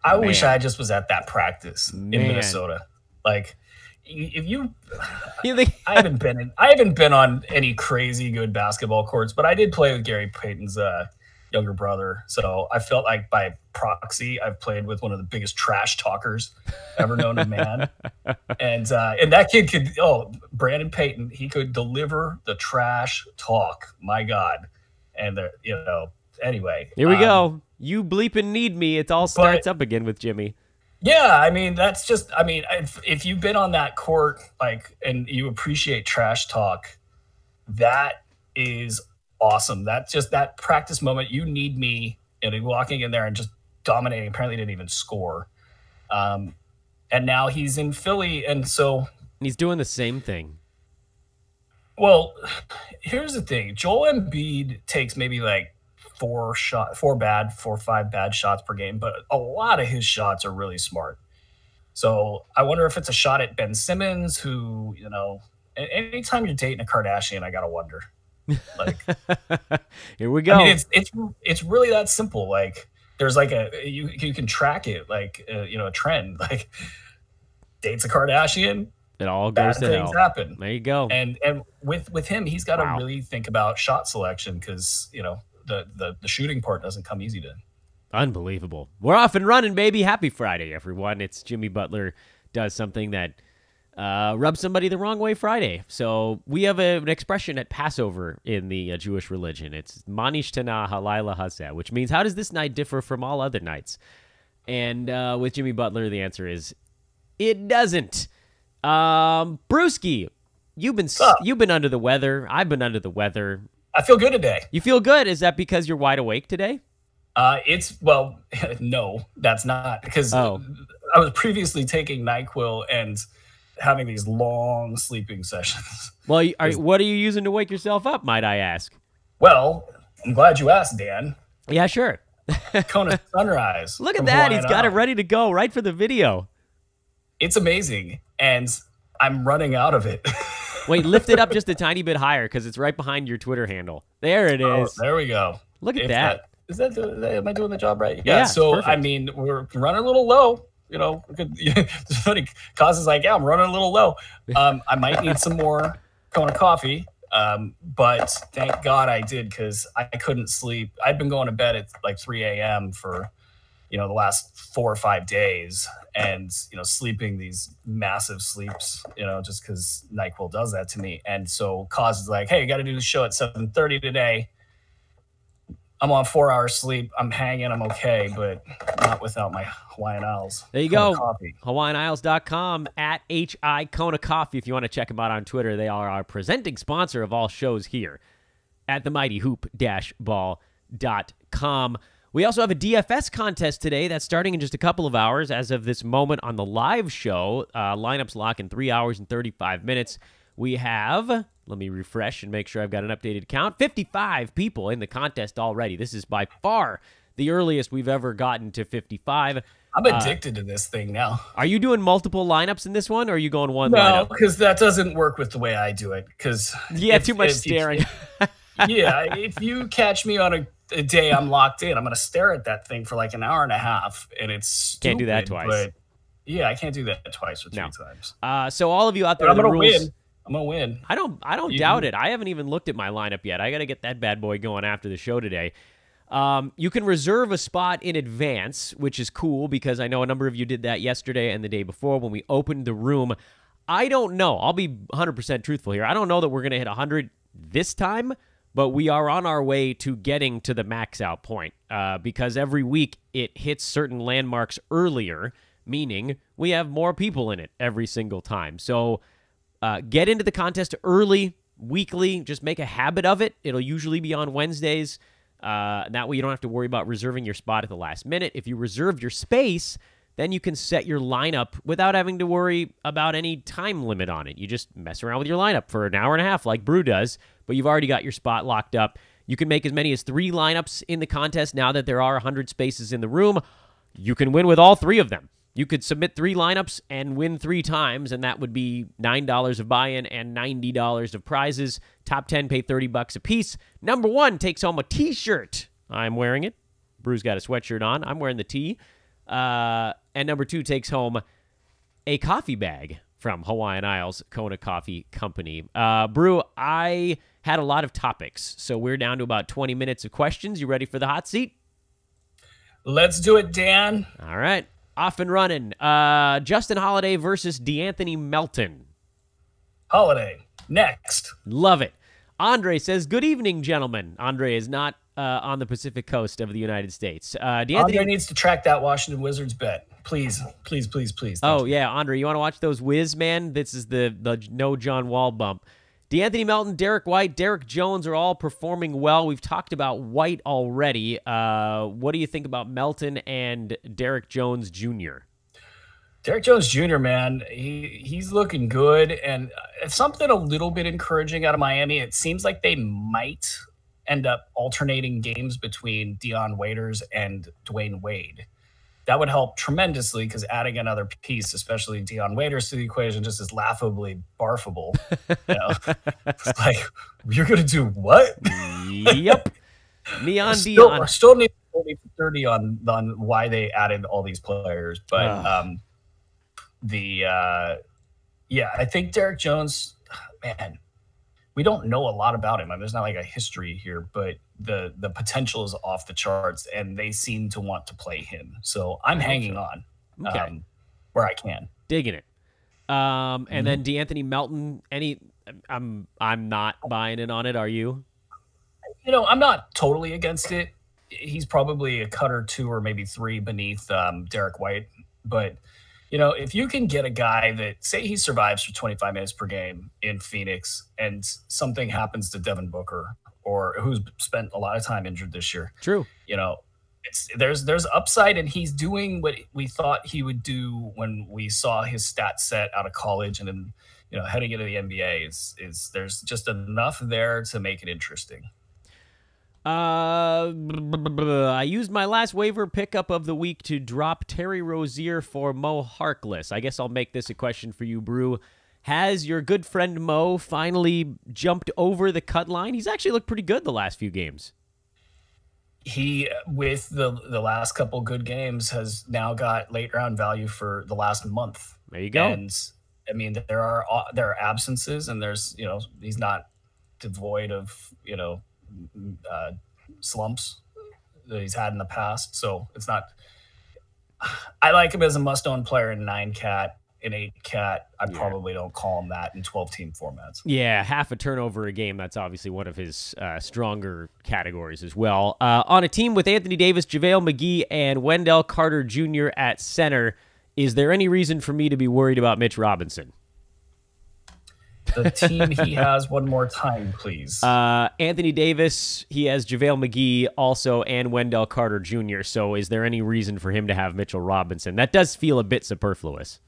I wish I just was at that practice in Minnesota. Like... I haven't been on any crazy good basketball courts, but I did play with Gary Payton's younger brother. So I felt like by proxy, I've played with one of the biggest trash talkers ever known to man. And that kid could, Brandon Payton, he could deliver the trash talk. My God. And, anyway. Here we go. You bleeping need me. It all starts up again with Jimmy. Yeah, I mean, that's just, if you've been on that court, and you appreciate trash talk, that is awesome. That's just that practice moment. You need me, and walking in there and just dominating. Apparently didn't even score. And now he's in Philly, and so he's doing the same thing. Well, here's the thing. Joel Embiid takes maybe like 4 or 5 bad shots per game, but a lot of his shots are really smart. So I wonder if it's a shot at Ben Simmons, who, anytime you're dating a Kardashian, I gotta wonder. Like, here we go. I mean, it's really that simple. Like, there's like you can track it, like a trend. Like, dates a Kardashian, it all goes to hell. Happen. There you go. And with him, he's got to really think about shot selection because the shooting part doesn't come easy to. Unbelievable. We're off and running, baby. Happy Friday, everyone. It's Jimmy Butler does something that rubs somebody the wrong way Friday. So we have an expression at Passover in the Jewish religion. It's Manish Tana Halayla Hazeh, which means how does this night differ from all other nights? And with Jimmy Butler, the answer is it doesn't. Bruski, you've been under the weather. I've been under the weather. I feel good today. You feel good? Is that because you're wide awake today? No, that's not, because I was previously taking NyQuil and having these long sleeping sessions. Well, what are you using to wake yourself up, might I ask? Well, I'm glad you asked, Dan. Yeah, sure. Kona Sunrise. Look at that. He's got it ready to go right for the video. It's amazing, and I'm running out of it. Wait, lift it up just a tiny bit higher because it's right behind your Twitter handle. There it is. Oh, there we go. Look at that. Am I doing the job right? Yeah, so, perfect. I mean, we're running a little low. It's funny. Cause is like, yeah, I'm running a little low. I might need some more Kona coffee. But thank God I did, because I couldn't sleep. I'd been going to bed at like 3 a.m. for, the last 4 or 5 days, and, sleeping these massive sleeps, just because NyQuil does that to me. And so Cause is like, hey, you got to do the show at 7:30 today. I'm on 4 hours sleep. I'm hanging. I'm okay, but not without my Hawaiian Isles. There you Kona go. Coffee. HawaiianIsles.com at HI Kona Coffee. If you want to check them out on Twitter, they are our presenting sponsor of all shows here at the Mighty Hoop-Ball.com. We also have a DFS contest today that's starting in just a couple of hours. As of this moment on the live show, lineups lock in 3 hours and 35 minutes. We have, let me refresh and make sure I've got an updated count, 55 people in the contest already. This is by far the earliest we've ever gotten to 55. I'm addicted to this thing now. Are you doing multiple lineups in this one, or are you going one lineup? No, because that doesn't work with the way I do it. Too much staring. If you catch me on a day I'm locked in, I'm going to stare at that thing for like an hour and a half, and it's stupid. Can't do that twice. But yeah, I can't do that twice or 3 times. So all of you out there, I'm going to win. I'm gonna win. I don't doubt it. I haven't even looked at my lineup yet. I got to get that bad boy going after the show today. You can reserve a spot in advance, which is cool because I know a number of you did that yesterday and the day before when we opened the room. I don't know. I'll be 100% truthful here. I don't know that we're going to hit 100 this time, but we are on our way to getting to the max out point because every week it hits certain landmarks earlier, meaning we have more people in it every single time. So get into the contest early, weekly. Just make a habit of it. It'll usually be on Wednesdays. That way you don't have to worry about reserving your spot at the last minute. If you reserve your space, then you can set your lineup without having to worry about any time limit on it. You just mess around with your lineup for an hour and a half like Brew does, but you've already got your spot locked up. You can make as many as 3 lineups in the contest now that there are 100 spaces in the room. You can win with all 3 of them. You could submit 3 lineups and win 3 times, and that would be $9 of buy-in and $90 of prizes. Top 10 pay $30 a piece. Number 1 takes home a T-shirt. I'm wearing it. Brew's got a sweatshirt on. I'm wearing the tee. And number 2 takes home a coffee bag from Hawaiian Isles, Kona Coffee Company. Brew, I had a lot of topics, so we're down to about 20 minutes of questions. You ready for the hot seat? Let's do it, Dan. All right. Off and running. Justin Holiday versus DeAnthony Melton. Holiday. Next. Love it. Andre says, good evening, gentlemen. Andre is not on the Pacific coast of the United States. Andre needs to track that Washington Wizards bet. Please, please, please, please. Yeah, Andre, you want to watch those Wiz, man? This is the no John Wall bump. DeAnthony Melton, Derek White, Derek Jones are all performing well. We've talked about White already. What do you think about Melton and Derek Jones Jr.? Derek Jones Jr., man, he's looking good. And it's something a little bit encouraging out of Miami. It seems like they might end up alternating games between Dion Waiters and Dwayne Wade. That would help tremendously because adding another piece, especially Dion Waiters, to the equation just is laughably barfable. It's like, you're going to do what? Yep. Neon Dion. I still need 30 on why they added all these players. But I think Derek Jones, man, we don't know a lot about him. I mean, there's not like a history here, but the potential is off the charts, and they seem to want to play him. So I'm hanging on where I can. Digging it. And then DeAnthony Melton, I'm not buying in on it. Are you? I'm not totally against it. He's probably a cut or two or maybe three beneath Derek White. But, if you can get a guy that, say he survives for 25 minutes per game in Phoenix and something happens to Devin Booker, or who's spent a lot of time injured this year. True. There's upside, and he's doing what we thought he would do when we saw his stat set out of college, and then heading into the NBA is there's just enough there to make it interesting. I used my last waiver pickup of the week to drop Terry Rozier for Mo Harkless. I guess I'll make this a question for you, Brew. Has your good friend Mo finally jumped over the cut line? He's actually looked pretty good the last few games. He, with the last couple good games, has now got late round value for the last month. There you go. And I mean, there are absences, and there's he's not devoid of slumps that he's had in the past. So it's not. I like him as a must-own player in 9-cat. In 8-cat, I probably don't call him that in 12-team formats. Yeah, half a turnover a game. That's obviously one of his stronger categories as well. On a team with Anthony Davis, JaVale McGee, and Wendell Carter Jr. at center, is there any reason for me to be worried about Mitch Robinson? The team he has one more time, please. Anthony Davis, he has JaVale McGee also, and Wendell Carter Jr. So is there any reason for him to have Mitchell Robinson? That does feel a bit superfluous.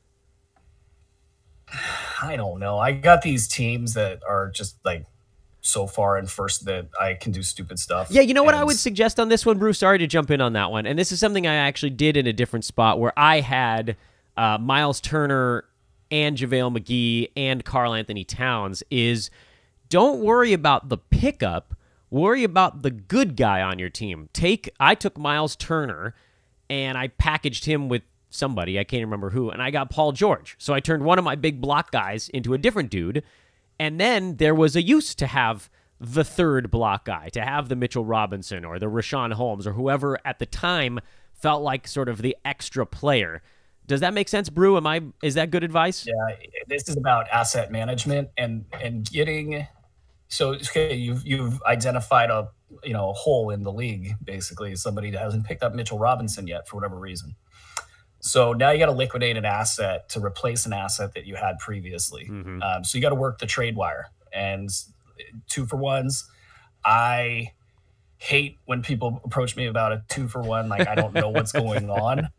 I don't know. I got these teams that are just like so far in first that I can do stupid stuff. Yeah, you know what I would suggest on this one, Bruce? Sorry to jump in on that one. And this is something I actually did in a different spot where I had Miles Turner and JaVale McGee and Karl Anthony Towns. Is don't worry about the pickup. Worry about the good guy on your team. I took Miles Turner and I packaged him with somebody, I can't remember who, and I got Paul George. So I turned one of my big block guys into a different dude, and then there was a use to have the third block guy, to have the Mitchell Robinson or the Rashawn Holmes or whoever at the time felt like sort of the extra player. Does that make sense, Brew? Is that good advice? Yeah, this is about asset management and getting. So okay, you've identified a hole in the league, basically somebody that hasn't picked up Mitchell Robinson yet for whatever reason. So now you got to liquidate an asset to replace an asset that you had previously. Mm-hmm. So you got to work the trade wire, and 2-for-1s. I hate when people approach me about a 2-for-1. Like I don't know what's going on.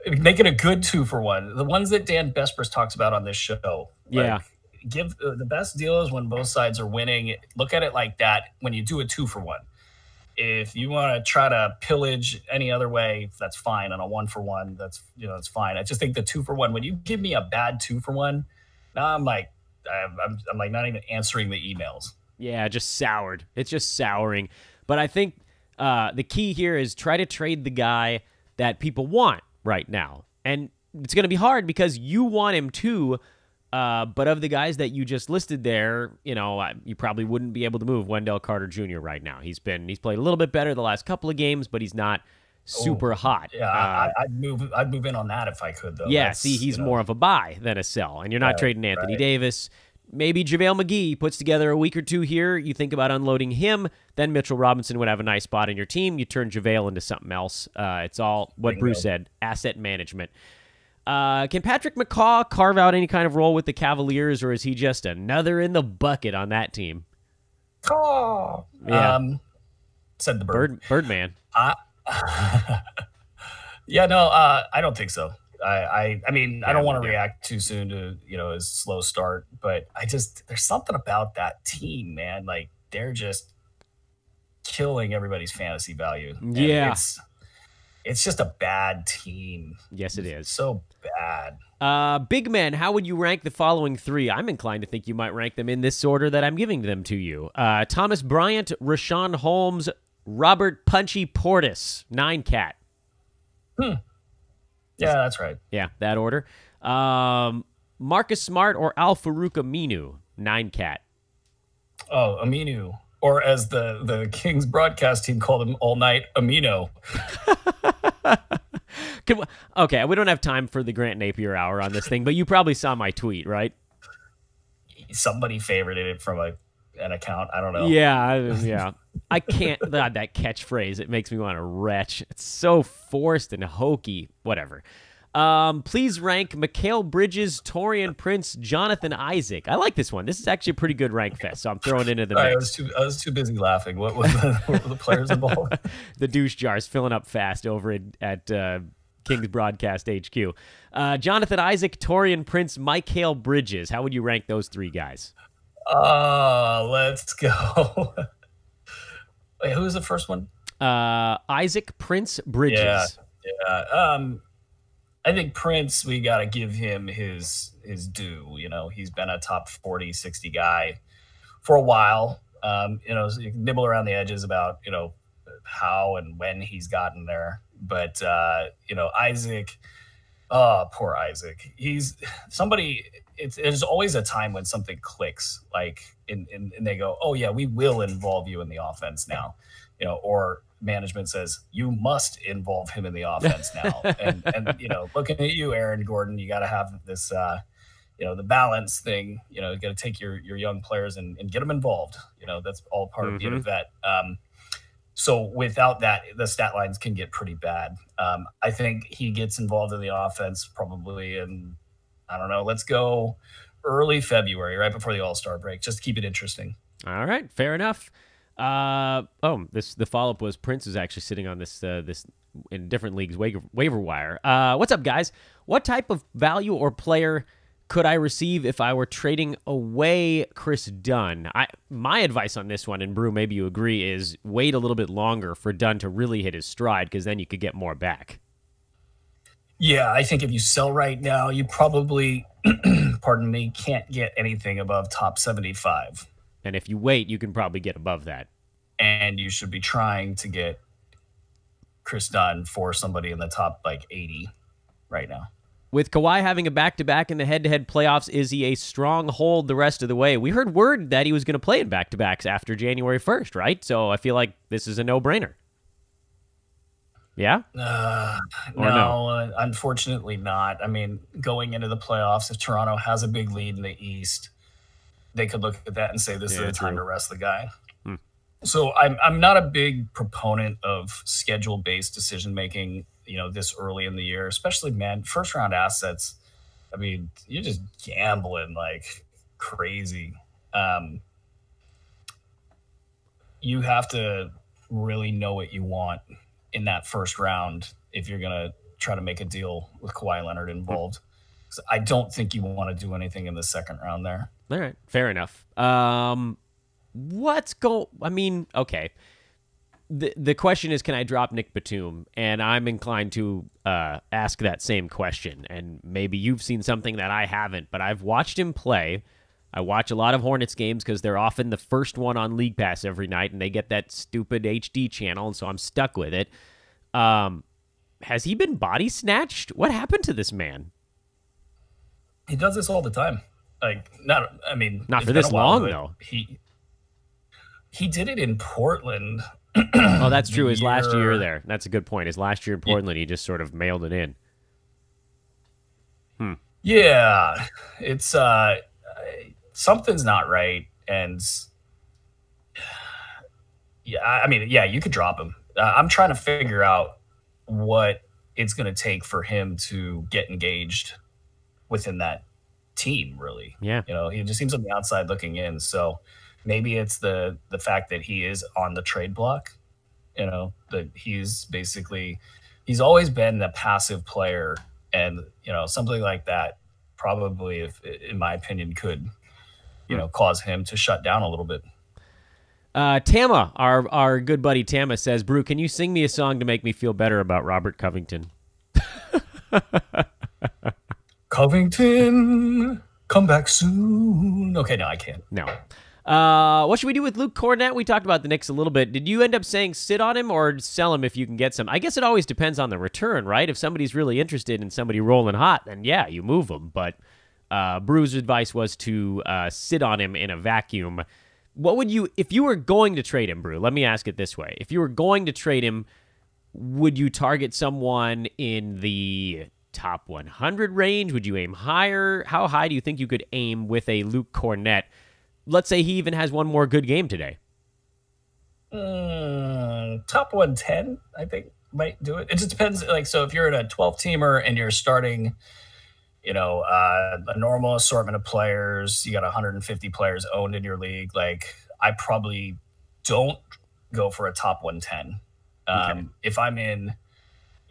Make it a good 2-for-1. The ones that Dan Besbris talks about on this show. Yeah. Give the best deal is when both sides are winning. Look at it like that when you do a 2-for-1. If you want to try to pillage any other way, that's fine. On a 1-for-1, that's fine. I just think the 2-for-1. When you give me a bad 2-for-1, now I'm like not even answering the emails. Yeah, just soured. It's just souring. But I think the key here is try to trade the guy that people want right now. And it's going to be hard because you want him too. But of the guys that you just listed there, you probably wouldn't be able to move Wendell Carter Jr. right now. He's played a little bit better the last couple of games, but he's not super hot. Yeah, I'd move in on that if I could, though. Yeah, he's more of a buy than a sell, and you're not trading Anthony Davis. Maybe JaVale McGee puts together a week or two here. You think about unloading him, then Mitchell Robinson would have a nice spot in your team. You turn JaVale into something else. It's all what Bruce said, asset management. Can Patrick McCaw carve out any kind of role with the Cavaliers, or is he just another in the bucket on that team? Oh, yeah. Said the bird. Birdman. Yeah, no, I don't think so. I mean, I don't want to react too soon to, his slow start, but there's something about that team, man. Like, they're just killing everybody's fantasy value. And yeah. It's just a bad team. Yes, it is. So bad. Big man, how would you rank the following three? I'm inclined to think you might rank them in this order that I'm giving them to you. Thomas Bryant, Rashawn Holmes, Robert Punchy Portis, 9-cat. Yeah, that's right. Yeah, that order. Marcus Smart or Al-Farouq Aminu, 9-cat. Oh, Aminu. Or as the Kings broadcast team called him all night, Amino. Okay, we don't have time for the Grant Napier hour on this thing, but you probably saw my tweet, right? Somebody favorited it from an account. I don't know. Yeah. I can't. God, that catchphrase, it makes me want to retch. It's so forced and hokey. Whatever. Please rank Mikal Bridges, Taurean Prince, Jonathan Isaac. I like this one. This is actually a pretty good rank fest, so I'm throwing it into the mix. I was too busy laughing. What were the players involved? The douche jar's filling up fast over at Kings Broadcast HQ. Jonathan Isaac, Taurean Prince, Mikal Bridges. How would you rank those three guys? Let's go. Wait, who was the first one? Isaac, Prince, Bridges. Yeah. I think Prince, we got to give him his due. He's been a top 40, 60 guy for a while. So you can nibble around the edges about, how and when he's gotten there. But, Isaac, poor Isaac. He's somebody, there's always a time when something clicks, like, and they go, oh, yeah, we will involve you in the offense now, or management says you must involve him in the offense now. and looking at you, Aaron Gordon, you got to have this, the balance thing. You got to take your young players and get them involved. That's all part of being a vet. So without that, the stat lines can get pretty bad. I think he gets involved in the offense probably in, I don't know, let's go early February, right before the All-Star break, just to keep it interesting. All right, fair enough. The follow-up was Prince is actually sitting on this in different leagues waiver wire. What's up, guys? What type of value or player could I receive if I were trading away Chris Dunn? My advice on this one, and Brew, maybe you agree, is wait a little bit longer for Dunn to really hit his stride, because then you could get more back. Yeah, I think if you sell right now, you probably, pardon me, can't get anything above top 75. And if you wait, you can probably get above that. And you should be trying to get Chris Dunn for somebody in the top 80 right now. With Kawhi having a back-to-back in the head-to-head playoffs, is he a strong hold the rest of the way? We heard word that he was going to play in back-to-backs after January 1st, right? So I feel like this is a no-brainer. Yeah? No, unfortunately not. I mean, going into the playoffs, if Toronto has a big lead in the East, they could look at that and say this is the time to rest the guy. So I'm not a big proponent of schedule-based decision-making, this early in the year, especially, man, first-round assets. I mean, you're just gambling like crazy. You have to really know what you want in that first round if you're going to try to make a deal with Kawhi Leonard involved. So I don't think you want to do anything in the second round there. All right, fair enough. Okay. The question is, can I drop Nick Batum? And I'm inclined to ask that same question. And maybe you've seen something that I haven't, but I've watched him play. I watch a lot of Hornets games because they're often the first one on League Pass every night, and they get that stupid HD channel, and so I'm stuck with it. has he been body snatched? What happened to this man? He does this all the time. Like, not for this long though. He did it in Portland. Oh, that's true. His last year there. That's a good point. His last year in Portland, he just sort of mailed it in. Yeah, it's something's not right, and yeah, you could drop him. I'm trying to figure out what it's going to take for him to get engaged within that team, really. Yeah. He just seems on the outside looking in. So maybe it's the fact that he is on the trade block, that he's always been the passive player, and, something like that probably, if in my opinion, could, cause him to shut down a little bit. Tama, our good buddy Tama says, Brew, can you sing me a song to make me feel better about Robert Covington? Covington, come back soon. Okay, no, I can't. No. What should we do with Luke Cornett? We talked about the Knicks a little bit. Did you end up saying sit on him or sell him if you can get some? I guess it always depends on the return, right? If somebody's really interested in somebody rolling hot, then yeah, you move them. But Brew's advice was to sit on him in a vacuum. What would you, if you were going to trade him, Brew, let me ask it this way. If you were going to trade him, would you target someone in the top 100 range? Would you aim higher? How high do you think you could aim with a Luke Cornett? Let's say he even has one more good game today. Top 110, I think, might do it. It just depends. So if you're in a 12-teamer and you're starting, a normal assortment of players, you got 150 players owned in your league. I probably don't go for a top 110. Okay. If I'm in,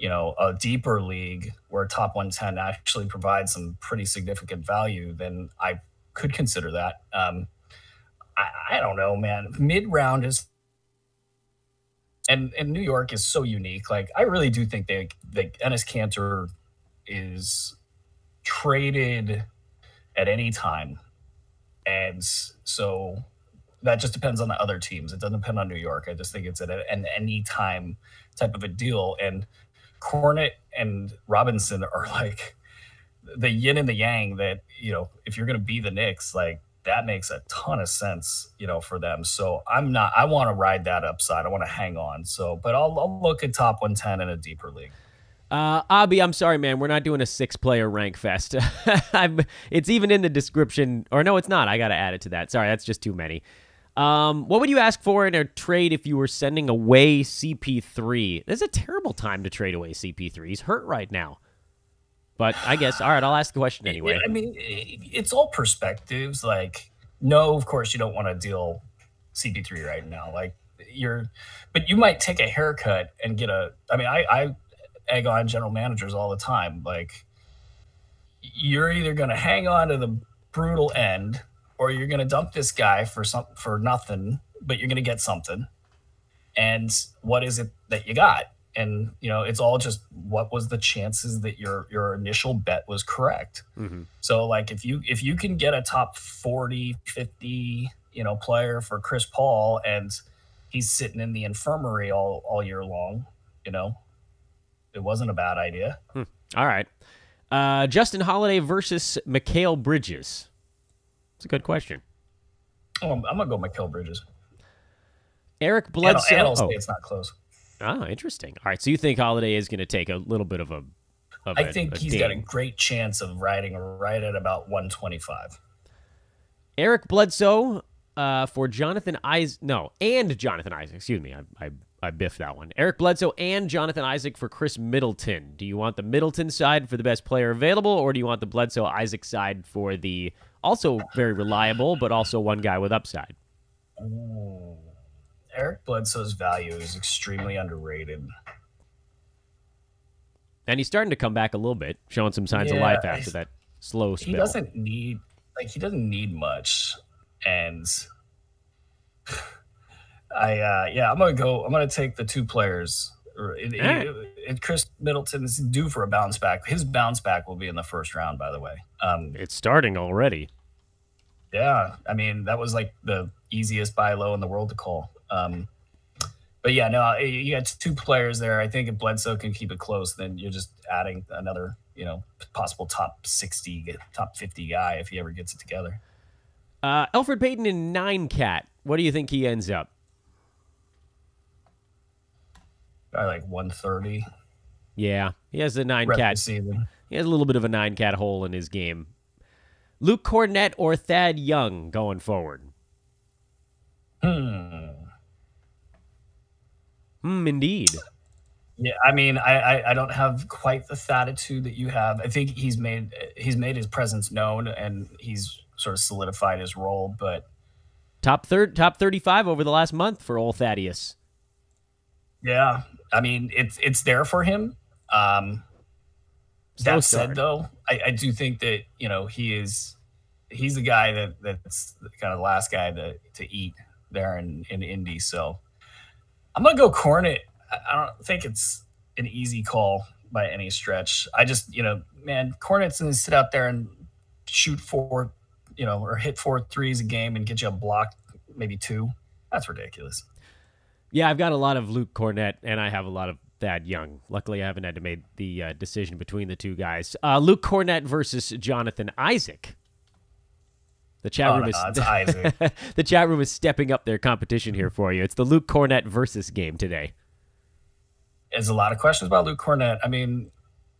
a deeper league where top 110 actually provides some pretty significant value, then I could consider that. I don't know, man. Mid-round is, and New York is so unique. I really do think Enes Kanter is traded at any time, and so that just depends on the other teams. It doesn't depend on New York. I just think it's an any time type of a deal. And Cornett and Robinson are like the yin and the yang that, if you're going to be the Knicks, that makes a ton of sense, for them. So I want to ride that upside. I want to hang on. But I'll look at top 110 in a deeper league. Abby, I'm sorry, man. We're not doing a 6-player rank fest. It's even in the description. Or no, it's not. I got to add it to that. Sorry, that's just too many. What would you ask for in a trade if you were sending away CP3? This is a terrible time to trade away CP3. He's hurt right now. But I guess, all right, I'll ask the question anyway. It's all perspectives. No, of course you don't want to deal CP3 right now. But you might take a haircut and get I egg on general managers all the time. You're either going to hang on to the brutal end, or you're going to dump this guy for nothing, but you're going to get something. And what is it that you got? And, it's all just what was the chances that your initial bet was correct. Mm-hmm. So if you can get a top 40, 50, player for Chris Paul, and he's sitting in the infirmary all year long, it wasn't a bad idea. All right. Justin Holiday versus Mikal Bridges. It's a good question. Oh, I'm going to go Mikal Bridges. Eric Bledsoe. And I'll say it's not close. Oh, interesting. All right, so you think Holiday is going to take a little bit of a I think he's got a great chance of riding right at about 125. Eric Bledsoe for Jonathan Isaac. No, and Jonathan Isaac. Excuse me. I biffed that one. Eric Bledsoe and Jonathan Isaac for Chris Middleton. Do you want the Middleton side for the best player available, or do you want the Bledsoe-Isaac side for the also very reliable, but also one guy with upside? Ooh. Eric Bledsoe's value is extremely underrated. And he's starting to come back a little bit, showing some signs of life after that slow spell. He doesn't need much. And I'm gonna take the two players. Chris Middleton's due for a bounce back. His bounce back will be in the first round, by the way. It's starting already. Yeah, that was the easiest buy low in the world to call. But yeah, no, you got two players there. I think if Bledsoe can keep it close, then you're just adding another, possible top 60, top 50 guy if he ever gets it together. Elfrid Payton in 9-cat. What do you think he ends up? Probably like 130. Yeah, he has a 9-cat. He has a little bit of a 9-cat hole in his game. Luke Cornett or Thad Young going forward? Indeed. Yeah, I mean, I don't have quite the attitude that you have. I think he's made his presence known, and he's sort of solidified his role. But top 35 over the last month for old Thaddeus. Yeah, I mean, it's there for him. That said, though, I do think that he's the guy that's kind of the last guy to eat there in Indy. So I'm gonna go Cornet. I don't think it's an easy call by any stretch. I just man, Cornet's gonna sit out there and shoot four, or hit 4 threes a game and get you a block, maybe 2. That's ridiculous. Yeah, I've got a lot of Luke Cornett, and I have a lot of Thad Young. Luckily, I haven't had to make the decision between the two guys. Luke Cornett versus Jonathan Isaac. The chat room Isaac. The chat room is stepping up their competition here for you. It's the Luke Cornett versus game today. There's a lot of questions about Luke Cornett. I mean,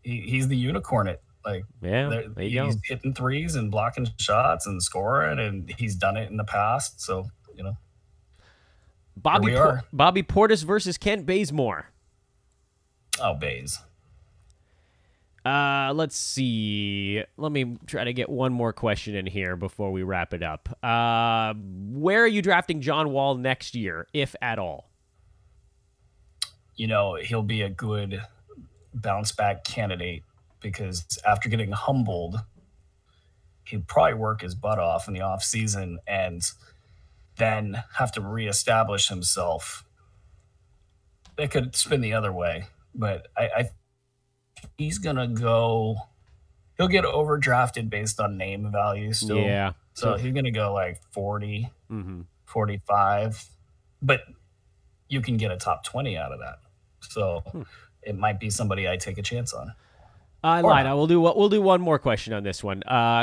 he's the unicorn. Like, yeah, there you he's go. Hitting threes and blocking shots and scoring, and he's done it in the past. So Bobby Portis versus Kent Bazemore. Oh, Baze. Let's see. Let me try to get one more question in here before we wrap it up. Where are you drafting John Wall next year, if at all? He'll be a good bounce back candidate because after getting humbled, he'd probably work his butt off in the off season and then have to reestablish himself. It could spin the other way, but I he's gonna go. He'll get overdrafted based on name value still. Yeah. So he's gonna go like 40, 45, but you can get a top 20 out of that. So it might be somebody I take a chance on. I lied. We'll do one more question on this one.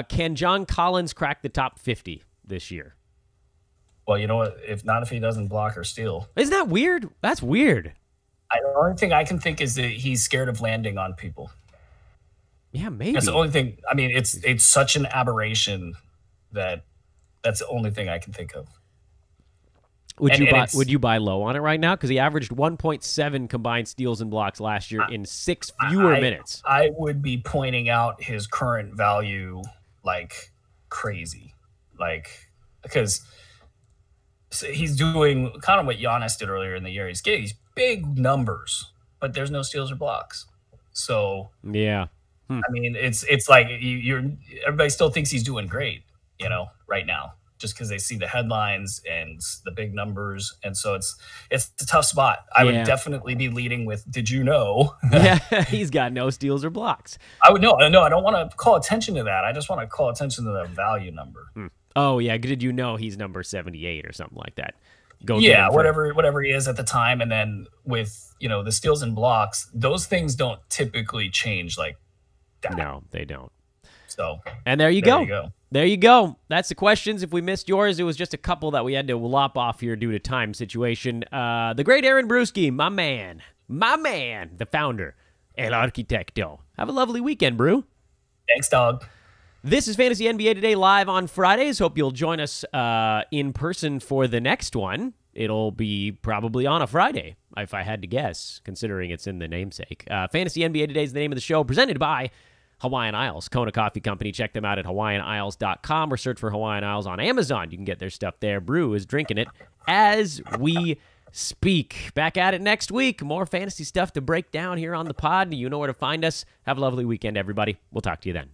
Can John Collins crack the top 50 this year? Well, you know what? If he doesn't block or steal. Isn't that weird? That's weird. The only thing I can think is that he's scared of landing on people. Yeah, maybe. That's the only thing. I mean, it's such an aberration that's the only thing I can think of. Would you buy low on it right now? Because he averaged 1.7 combined steals and blocks last year in 6 fewer minutes. I would be pointing out his current value like crazy, because he's doing kind of what Giannis did earlier in the year. He's getting these big numbers, but there's no steals or blocks. So yeah, I mean, it's like everybody still thinks he's doing great, right now, just because they see the headlines and the big numbers, and so it's a tough spot. I would definitely be leading with, did you know? Yeah, he's got no steals or blocks. I don't want to call attention to that. I just want to call attention to the value number. Oh yeah, did you know he's number 78 or something like that? Whatever he is at the time, and then with the steals and blocks, those things don't typically change like that. No, they don't. So, and there you go. There you go. That's the questions. If we missed yours, it was just a couple that we had to lop off here due to time situation. The great Aaron Bruski, my man, the founder, El Arquitecto. Have a lovely weekend, Brew. Thanks, dog. This is Fantasy NBA Today live on Fridays. Hope you'll join us in person for the next one. It'll be probably on a Friday, if I had to guess, considering it's in the namesake. Fantasy NBA Today is the name of the show, presented by Hawaiian Isles, Kona Coffee Company. Check them out at hawaiianisles.com or search for Hawaiian Isles on Amazon. You can get their stuff there. Brew is drinking it as we speak. Back at it next week. More fantasy stuff to break down here on the pod. You know where to find us. Have a lovely weekend, everybody. We'll talk to you then.